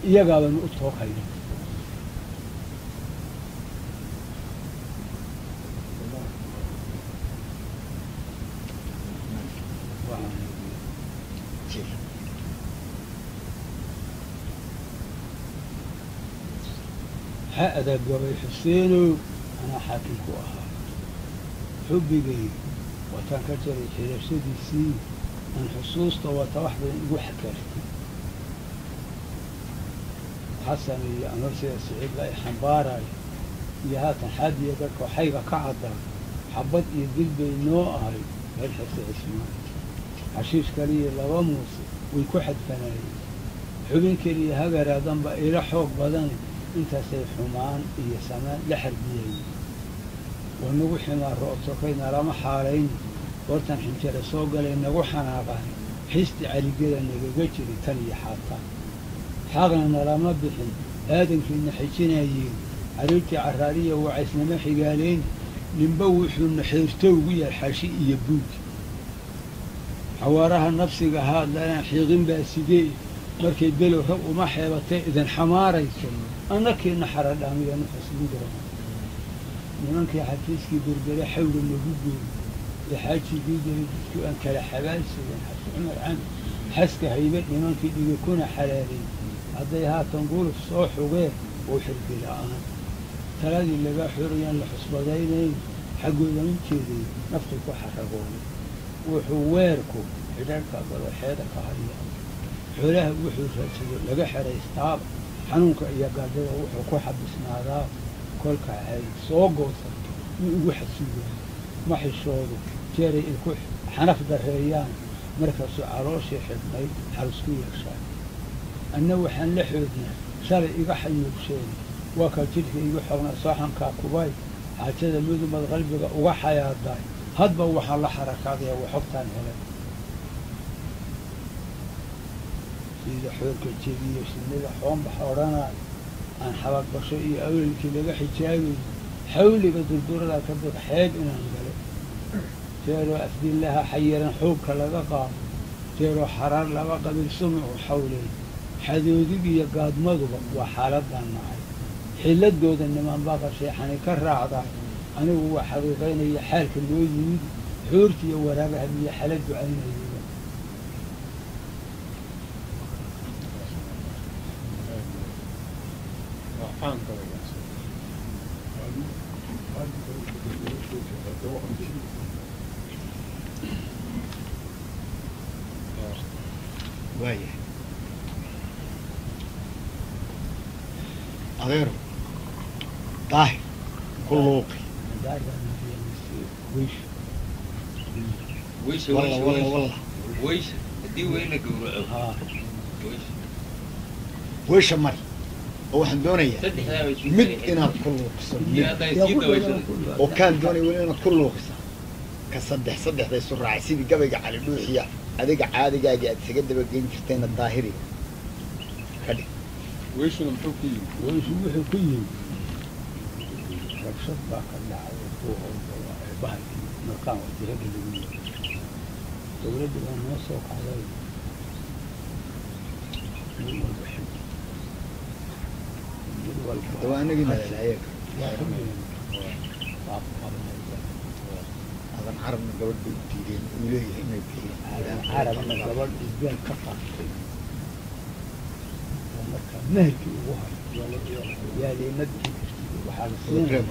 iyagaa baan u tookayna ha-da gabay xuseenow anaa xaakimku ahaa xubbigay wataan ka jaray xirashadiisii aan xusuusta wata wax badan igu xakaartay xasan iyo anoo sida siciid la i xambaarayo iyo haatan xaadiya dadka waxayga ka caddaa xabad iyo dil bay noo ahay meel xirse cismaan xashiish kaliya laba muuse way ku xadfanaayeen xubin keliya hagaraadanba ila xoog badani intaasay xumaan iyo samaan la xarbiyayeen waa nagu ximaa ro'otokayna lama xaalayni goortan xinjare soo galay nagu xanaaqaani xisti caligada nagaga jiri tan iyo xaataan xaaqna nalama bixin aadankiina xijinayeen cariirtii caraariya wacaysnama xigaalayni ninba wuxuuna xeerto ugu yahay xashi iyo buugi xawaaraha nafsiga haadlanaan xiiqin baa sidee markay below rag uma xeebatay idin xamaarayso annakiina xaradhaamiya nuxusgu dirana nimankii xafiiskii berbere xawga nagu gooy ee xaajigii jiray dadku aan kala xabaalsaden xasu cumar cami xaska haybe nimankii dhigi kuna xalaalay hadday haatan guluf soo xugeen oo xirgi la'aan taladii laga xorayaan la xusbadaynayn xaggoodan u jeeday naftu ku xaragooday wuxuu weerku xidharka gadaxeeda ka haya xoolaha wuxuu raadsado laga xeraystaaba xanuunka iyo gaadada wuxuu ku xabisnaadaa kolka ay soo goosato wuu ugu xasuugaa ma xishoodu jeeray ay ku xanaf darreeyaan markaasuu calooshii xidhnayd xalusku yeeshaan anna waxaan la xoodnaa shalay iga xayuubsheen waa kaa jidhka igu xognaa saaxankaa kubay xaajada mudumad qalbiga uga xayaadaay hadba waxaan la xarakaadaya waa xogtaan helay sida xoorka jebiyo shinnida xoombax odhanaayo aan xabadbasho iyo awlalkii laga xijaabayo xawliga durdurada ka bid xeeb inaan galo jeeroo afdillaha xayiran xuubka laga qaado jeeroo xaraar laba qabil sumicu xawleey xadoodig iyo gaadmaduba waa xaaladaan nacay xilladooda niman baa qasheexani ka raacdaa anigu waa xaqiiqaynaya xaalka loo yimid xuurta iyo waraabaha iyo xala ducaynaya waayahay adeero daahir ku luuqi walla weysha mari oo waxaan doonayaa mid inaad ku luuqiso oo kaan doonaya weli inaad ku luuqiso ka saddexda isu raacay sidii gabayga cali dhuuxiya adiga caadigaagii aad isaga dabageyn jirtayna daahiri ka dhig weyshuna muxuu ku yimi weyshu wuxuu ku yimi rabshad baa ka dhacay kuwa howlgala ee bahalkii markaan wajahada lagu yiri dowladda baa noo soo kacday hadaba anagii nalalaayeen adan carabna gabadh bay u diideen uu leeyahay inay bixiyeen carabna gabadh isbeel ka qaatay oo markaa meherkii ugu hayo yaaleemadkii waxaa la siinaya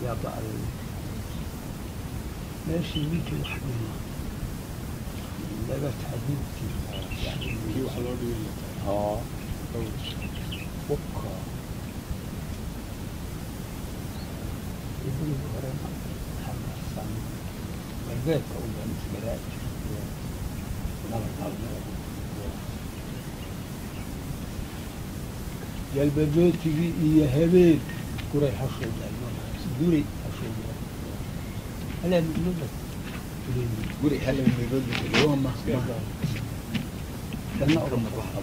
yaa ba'day meeshii ninkii wax dhimaa laga taxdiidkii kii wax loo dhigay haa وكا يقولوا ورنا محمد صامي والبيت أولا مسكرات قلب بيتي يا هبيل كوري حشود دوري حشود هلا من قولي هلا من بيقول اليوم ما لنا أرمى الواحد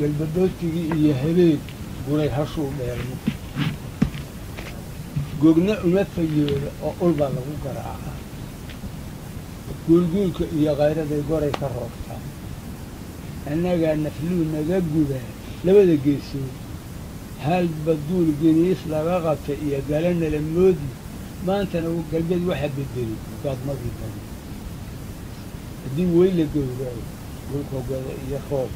galbadootigii iyo habeen guray hashuu dheelmo googna uma fayooda oo ulbaa lagu garaacaa guulguulka iyo khayraday goray ka roogtaa annagaa nafluu naga gudaa labada geesood halba duul geniis laga qabtay iyo galana la moodi maantana galbeed waxa bedeli gaadmadii badi haddii weyn la gowraayo dhulkogada iyo roob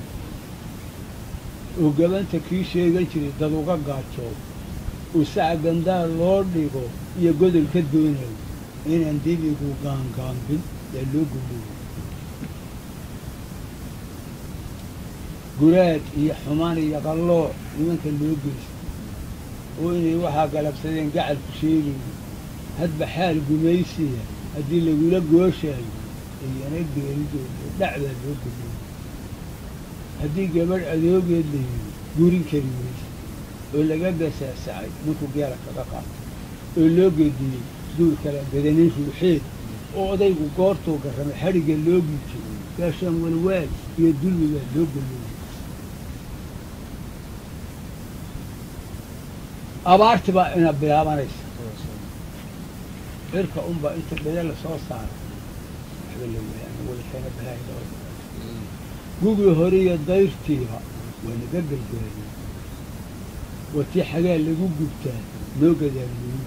oo gabanta kii sheegan jiray dad uga gaajoob uu saca gandaa loo dhigo iyo godol ka doonayo inaan dibigu gaangaambin yaa loo gulluyo guraad iyo xumaan iyo qallooc nimanka loo geysta oo inay waxaa galabsadeen gacalku sheegayo hadba xaal gumaysiya haddii lagula gooshaayo iyana geeridooda dhac baa loo geliya haddii gabadh adoogeed la yidhi gurin kari weysa oo laga gasaasacay ninkuu geela kaga qaatay oo loo geediyey duur kala badanin ruuxeed oo odaygu goortuu garramay xadhigga loo giijay gaashaan walwaal iyo dulmigaa loo geliyey abaarti baa ina bilaabanaysa cirka unbaa inta bede la soo saaro waxba la waayaan walkana balaayda gugii hore iyo dayrtiiba waa naga galgaadeen watii xagaa lagu gubtaa noo gadaaliyey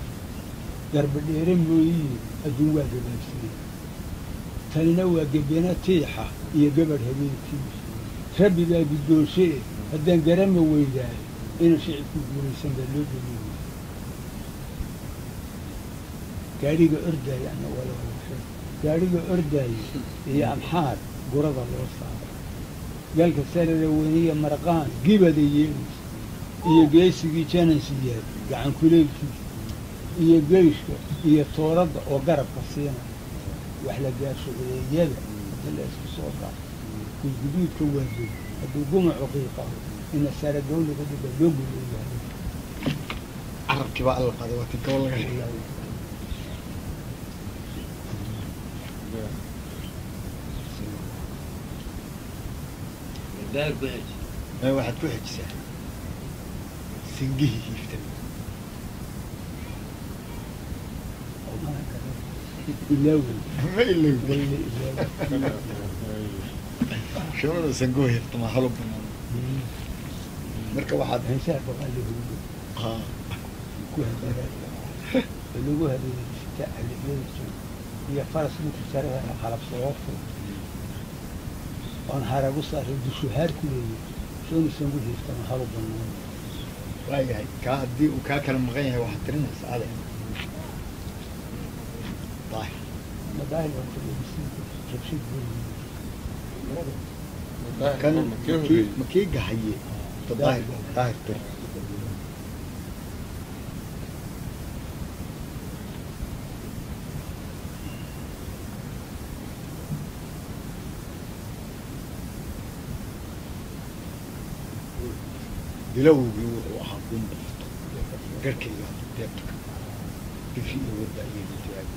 garbadheere mooyiye adduun waa gabaabsiiyey tanina waa gebena tiixa iyo gabadh habeenkiisa rabbi baa guddoonshee haddaan garama weydaayo inaan shicibku guulaysan baa loo geliyey gaadhiga ordaaya ana wala gaadhiga ordaaya iyo amxaar gurada loo saaro galka sarada weyniya marqaan gibada yeelaysa iyo geesigii janansiyaad gacan kuleelkiisa iyo geyshka iyo tooradda oo garabka siinaya wax la gaasho eeyada hadda la isku soo qaado gudguduudka waadoy hadduu gumacu qiiqaho ina saradowliga dhiba loo guleeyahay carabkii baa alla qaaday waa ti gobol laga helayo waxaad ku xejisaa singihii hiiftan ma ilowday shonada sanguhu hiiftama halo banaan marka waxaad lagu habeeyey iyo faras ninka sarada qalab soo fur oon haragu saaray dushuhaar ku leeyay shooni sangu hiiftama halo banaan waayahay kaa haddii uu kaa kala maqan yahay waxaad tirinaysa ade daahir madaahir waa kulebisi rabshid kan makii gahaye daahir daahir tir bilowgii wuxuu ahaa gun bafto garhkayga deebta difi iyo wadda iyo ditaag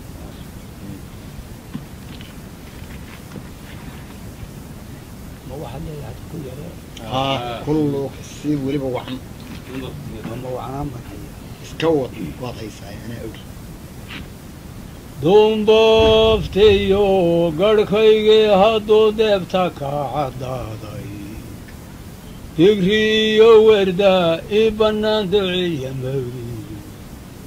ma waxaad leedahay ku yaree kullu si weliba wacan ama wacanaan baan haya iska wad waad haysaa anaa ogi duundooftiyo garhkaygii hadduu deebta ka caddaaday digriyo werdaa ii bannaan duciya mawlidi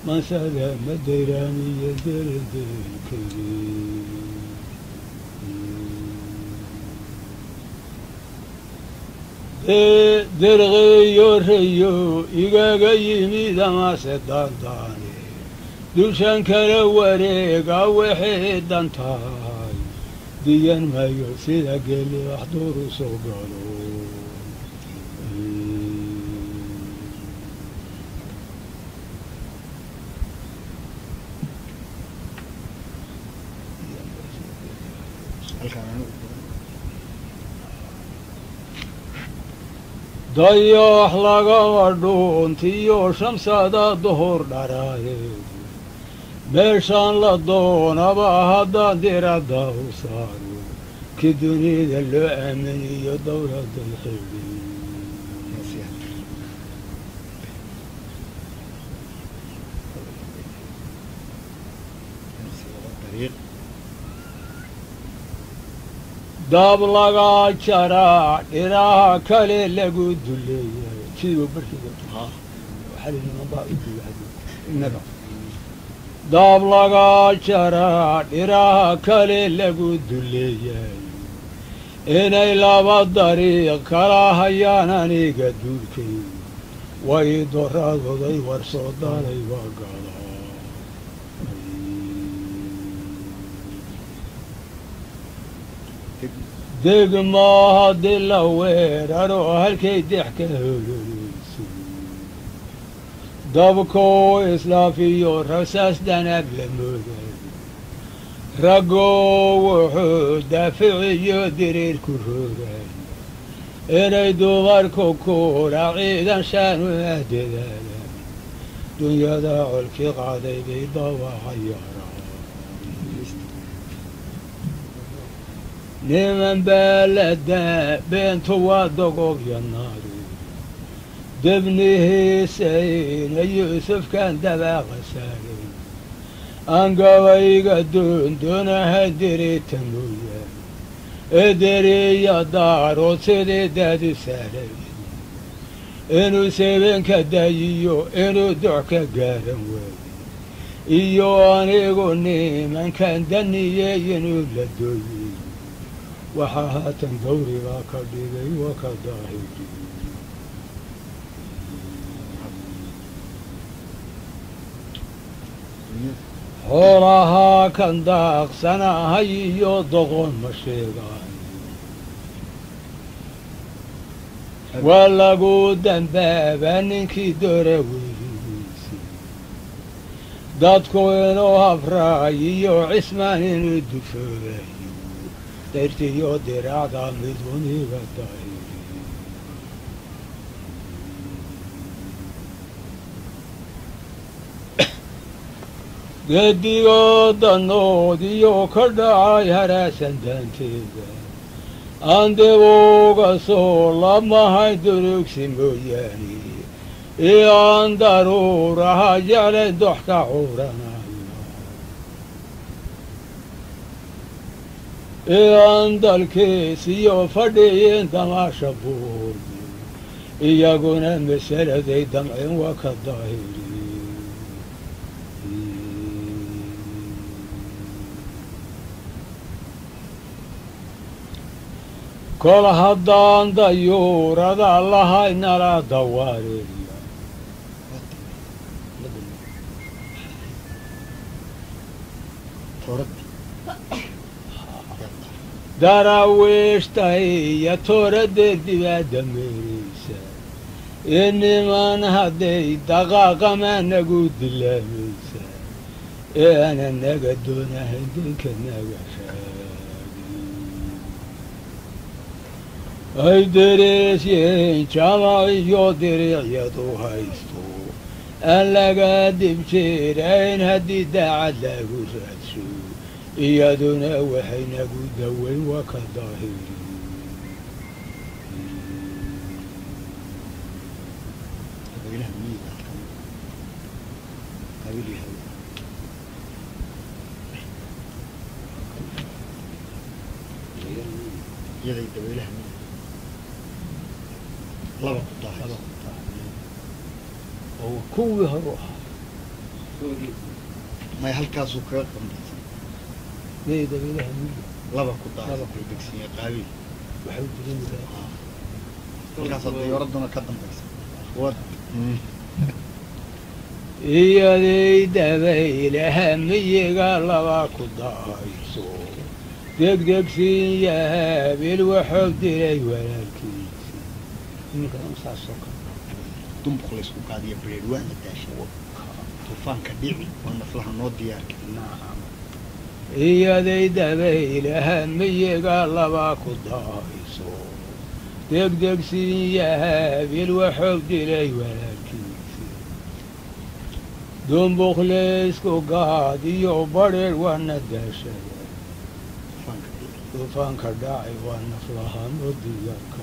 masada madayraaniyo daradeelkaygi derqiyo rayo igaga yimid amase dandaane dushan kala wareega waxay dan tahay diyan mayo sida geli wax duuru soo galo dayax lagama dhuuntiyo shamsada duhur dharaayeed meeshaan la doonaba haddaan diradda u saaro ki dunida loo aaminiyo dowladday xidhi daab laga jaraa dhiraha kale lagu duleeyay siduu barkiga inaga daab laga jaraa dhiraha kale lagu duleeyay inay laba dariiq kala hayaan aniga duulkay way doradooday war soo dalay waa gala degmo haddii la weeraro halkay dex ka hololeyso dabkoo islaafiyo rasaas danaab la mooday raggoo wuxuu daaficiyo diriirku roogay inay dumarku kuula ciidan shaanu ahdadaadaan dunyada colkii qaaday bay dawacayaraan niman baa la daa beentu waa dogobya naari debnihiisayna yuusufkan dabaaqa saaray aan gabayga doondoonaha diriita mooyaan ederiya daarood sidii daadu saaray inuu sebeenka dayiyo inuu doc ka gaaran waayo iyo anigu nimankan daniyey inuu la dooyey waxaa haatan dawrigaa ka dhigay wa ka daahiri xoolahaa kan daaqsanahay iyo doqon ma sheegaan waa lagu dambaabaa ninkii doora weygiisay dadku inuu hafraay iyo cismaan inuu dufoobayo dayrtiyo diraacda miduniga daahiri geedigoo danoodiyo ka dhacay haraasan daanteeda aan dib uga soo lamahay durugsi mooyaane iyo aan daruuraha jeclay dox ka curanayo iyo aan dalkiisiyo fadhiyin damaasha buuyo iyaguna masaladay damcin waa ka daahiri kol haddaan dayuurada lahay nala dawaareeya daraawiishtay iyo tooradeed dibaadda meeraysa in niman hadday daqaaqama nagu dilaamaysa ee ana naga doonahayn dinka naga ay dereesyihiin jamac iyo diriicyadu haysto aan laga dib jirayn haddii daacad lagu raadsho iyaduna waxay nagu daweyn waa ka daahiri laba ku tahay oo kuwii hore ahaa may halkaasuu kaga qandaysan mey dabeelaha miyiga laba ku tahay kala degsinya qaabiil waxay dirinaysaa halkaasaa diyaaraduna ka dambaysa wad iyaday dabaylaha miyiga laba ku dahayso degdegsin yahaabil waxuu dilay walaalkiisa iminkan saasoo kale dumbuq laysku qaadiya bereer waana daasha tuufaanka dhici oo naflaha noo diyaarka iyaday dabaylaha miyiga laba ku dahayso degdegsin yahaabil waxuu dilay walaalkiisa dumbuq laysku qaadiyo bareer waana daashada tuufaanka dhacay waa naflaha noo diyaarka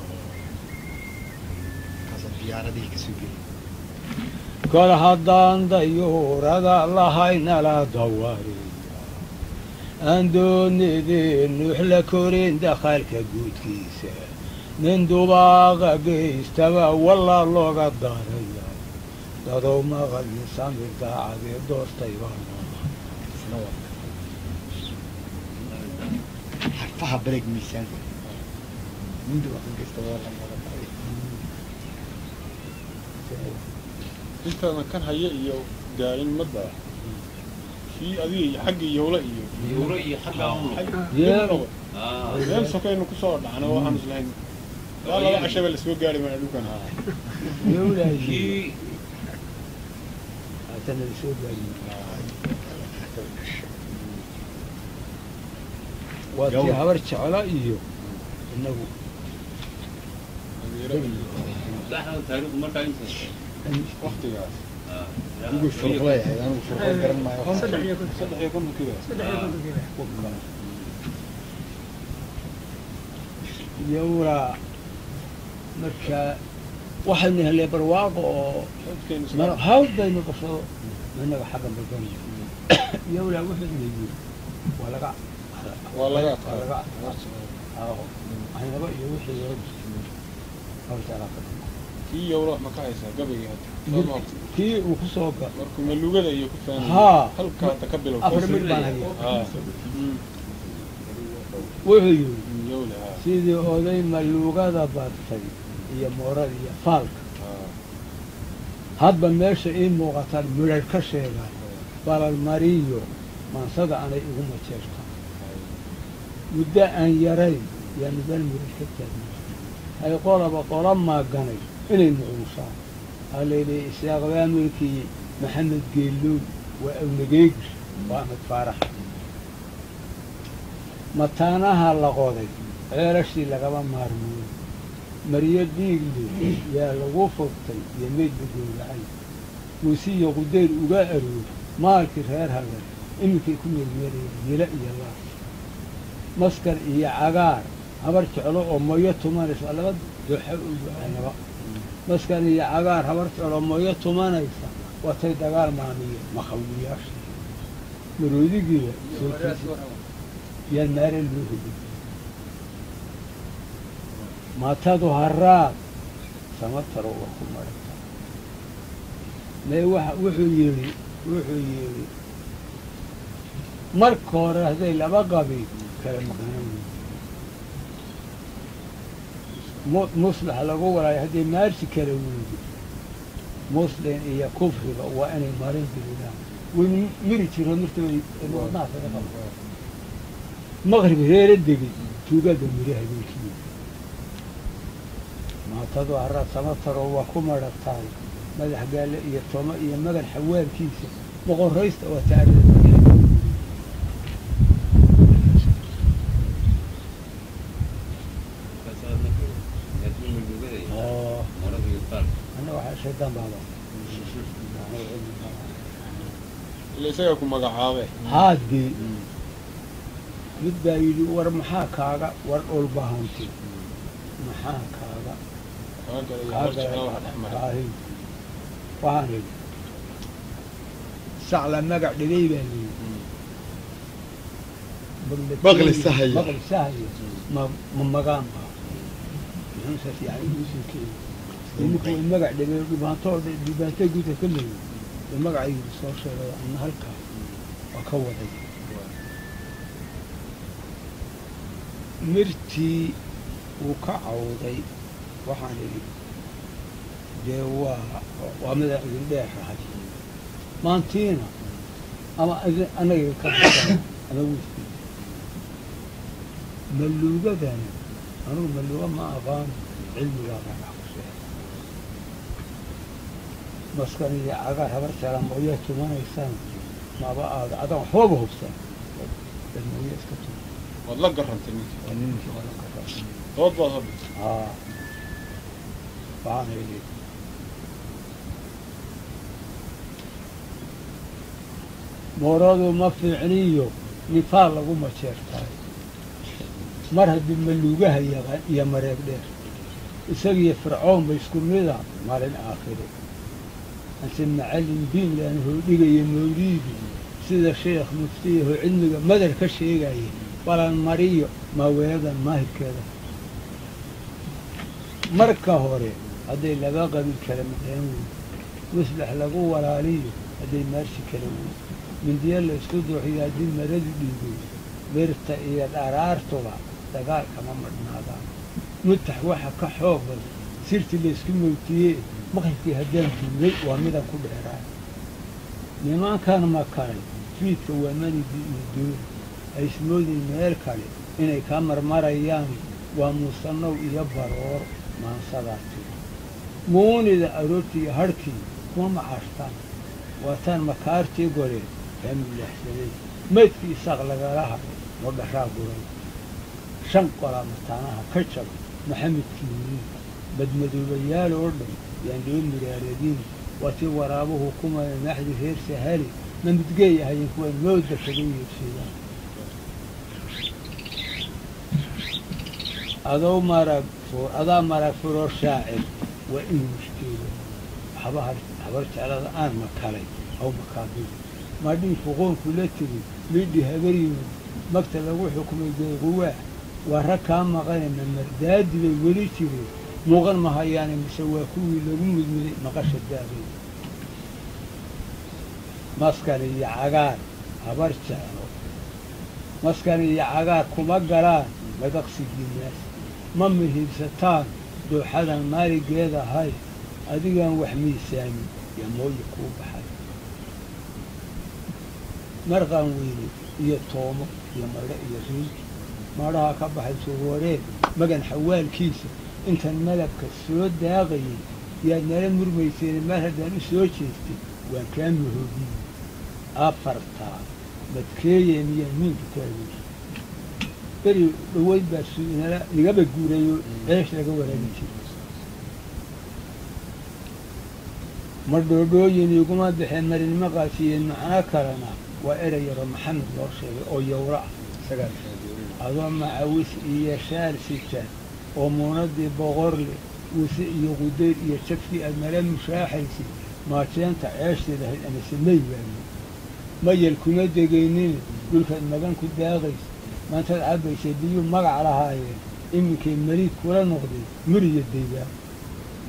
kol haddaan dayuurada lahay nala dawaariya aan doonidii nuux la korin dakhalka guudkiisa nin dubaaqa geystaba walla looga daraya dadow maqal min samir daacadee doortay baana xarfaha bareeg miisaanka nin dubaaqa geysta walla looga daraya intaadna kan haya iyo gaarin madda kii adiga iyo xagga yowla iyo يورو يحقق يا meel sokaynu kusoo dhacno waxaan islahayn waa laba cashaba la soo gaari maa dhulkan يولي أتنا السود واتي هبرت على إيو إنه صح تاريخ مرة إنسان waqtigaas يقول فرقلاي أنا فرقلاي قرن ما يوم saddex iyo konton kilo يورا مركا واحد من اللي برواقه مرة هاو بين قصو من حقا بالدنيا يولا واحد من يجي ولا قع ولا قع أنا بقى يروح يرد أو تعرف kii yowra ma ka haysaa gabayga hadda كي وخصوبة markuu malugada iyo ku fahmay ها halka ta ka bilow أفر من بالها ah وهي yowla سيدي أودي ملوغة بارتي هي مورد هي فالك هذا ماشي إيه مغتر من الكشيغة بار الماريو ما صدع أنا إيهم تشيشتا ودا أن يرين يعني ذا المركبة هاي قرب طالما ما قني إلي المعوصة قال لي إسياغ ملكي محمد قيلون وأبن وأحمد فارح متانها لغوضي غيرشي لغبا مارمون مريد ديغلي يا لغو فوقتي يميد بدون لعي وسي قدير وقائرو مالك غير هذا إنك يكون المريد يلأي الله مسكر إيا عقار هبرت علو أميته مانيس على بد دوحب أنا مسكر إيا عقار هبرت علو أميته مانيس وتي دقال مانية مخوياش مرودي قيلة يا النار الوهدي ما تدو هرات سمتر وكم مرتا ما وحو يري مركور هذي لما قبي كلام مصلح لغو ولا هذي مارسي كلام مسلم هي كفر وأنا مريض بالله ومريتي رمرتي الوضع مغرب غير الدقي توجد المريح بالكي ما تضع الرأس مطر وكم رتاي ماذا قال لي توما يا مجن حوار كيسة مغر رئيس وتعالى أنا واحد شيطان بابا اللي سيكون مقعابه هادي mid baa yidhi war maxaa kaaga war dhul bahantay maxaa kaaga waxaan idhi sacla magac dhigay baan yidhi بغل السهية بغل سهية ما مقام muxuuse fiican iisoo keeni ninkuu magac dhigay dhibaato guuta ka leeyahay magacaygu soo sheegay ana halkaa waa ka waday mirtii wuu ka cawday waxaan idhi dee waa mida idin dheer ahay maantiina ama anaga ka ama wiilkii maluugadani anugu maluuga ma aqaan cilmigaa baan wax ku sheegay maskan iyo cagaar habarteeda mooyaa tumanaysaan maba aada adan waxbaba hubsan mooya iska tuma waad la garantay ninkii waa la garaa dood baad hadda waxaan idhi mooradu ma fiicniyo nifaal lagu majeertaay mar haddii maluugaha yaqaan iyo mareeg dheer isagiyo fircoon ba isku mida maalin aakhire ase macallin diin laan hoodhigaya mawliidi sida sheekh muftiyaho cilmiga madar ka sheegaya balan mariyo maaweeladan maahirkeeda marka hore hadday laga qabil kala mideen wey muslax lagu walaaliyo hadday maarshi kala wey mindiya la isku dooxiyo haddii maradu dhiigay birta iyo dharaartuba dagaal kama madhnaadaan mutax waxa ka xoog badan sirtii la isku mowtiyey maqribkii haddaan duulay waa midaan ku dheeraay nimankan makaray fiidka waa manigii iyo doori ay ismoodeen meel kale inay kaa marmarayaan waa muusanow iyo baroor maansadaa tiri muunida aroortii iyo hadhkii kuma macaashtaan waataan makaartii gore kaa mulaxsaday maydkii isaaq lagalaha oo dharaa guray shan qolaa mataanaha ka jab maxamedkii muriid badmadoobayaal oo dhan yaan loo miraaradiin waa tii waraabuhu kumaya maaxdi reer sahali ma midgeey ahayen kuwaan mooda kaga yeedsadaan adaa marag furoo shaacir waa inuu mushkeelo habar jeclada aan makalay aw makaabil madhii fuqoonku la tegi midhi habar yimid magta lagu xukumay deequwaa waa rag kaa maqane mamardaadi bay weli jireen muuqan mahayaane mise waa kuwii lagu mudmuday maqasha daabay maskan iyo cagaar habar jeclo maskan iyo cagaar kuma galaan madaqsigiinaas ma mihiibsataan dooxadan maaligeeda ahay adigaan wax miisaamin yaa mooye kuu baxay marqaan weyne iyo toomo iyo madho iyo riinki madhaha ka baxay sugooreen magan xawaalkiisa intan malabka soo daaqayay yaad nala murmayseene maar haddaan u soo jeestay waan kaa mahoogiyey afartaa madkeeye miyaan miinku taageysa beri dhaweyd baa suinala igaba guurayo ceesh laga waraagi jiray ma dhoodhooyin iguma baxeen marinimo qaasiyeen macno kalena waa erey yaroo maxamed loo sheegay oo yowro ah adoo macawis iyo shaal sita oo muunadii boqorle wise iyo qudayr iyo jabkii aad nala mushaaxaysay maajeenta ceeshtii lahayd amase maygaami mayal kuma degaynin dhulkaad magan ku daaqaysa maantaad cabbaysay biyuu magac lahaayeen iminkay meliid kula noqday muriya daybaa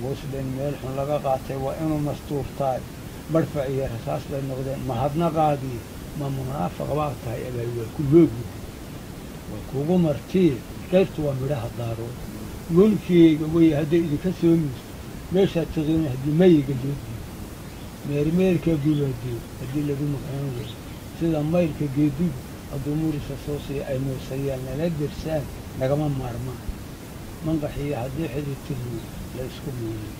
muuslen meel xun laga qaatay waa inuu mastuurtaay marfac iyo rasaas bay noqdeen mahadnaqaadii ma munaafiq baa tahay abaay waa ku loo gudi waa kugu martii qaybtu waa midhaha daarood mulkiyeyga wey hadday idinka soo miisto meeshaad tiqiina haddii mayiga loo diido meermeerka gubadee haddii lagu maqaan wey sida maylka geedugu hadduu murisa soo siiya ay muusayaan nala dersaan nagama maarmaan manqaxiyo haddii xididtirmi la isku muunay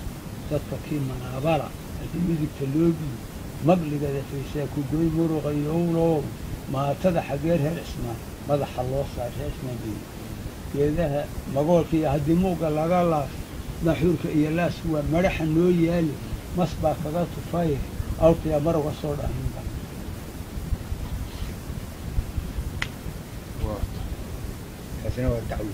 dadka kii manaabala haddii midigta loo diido maqligada faysaa ku goy muruqa yowlow maatada xageer heer cismaan madaxa loo saar reer cismaan bay geedaha magoolka iyo haddii muuga laga laas naxuurka iyo laasku waa madhaxa noo yaali mas baa kaga tufaye awrtayaa mar uga soo dhahinba taasina waa dacwo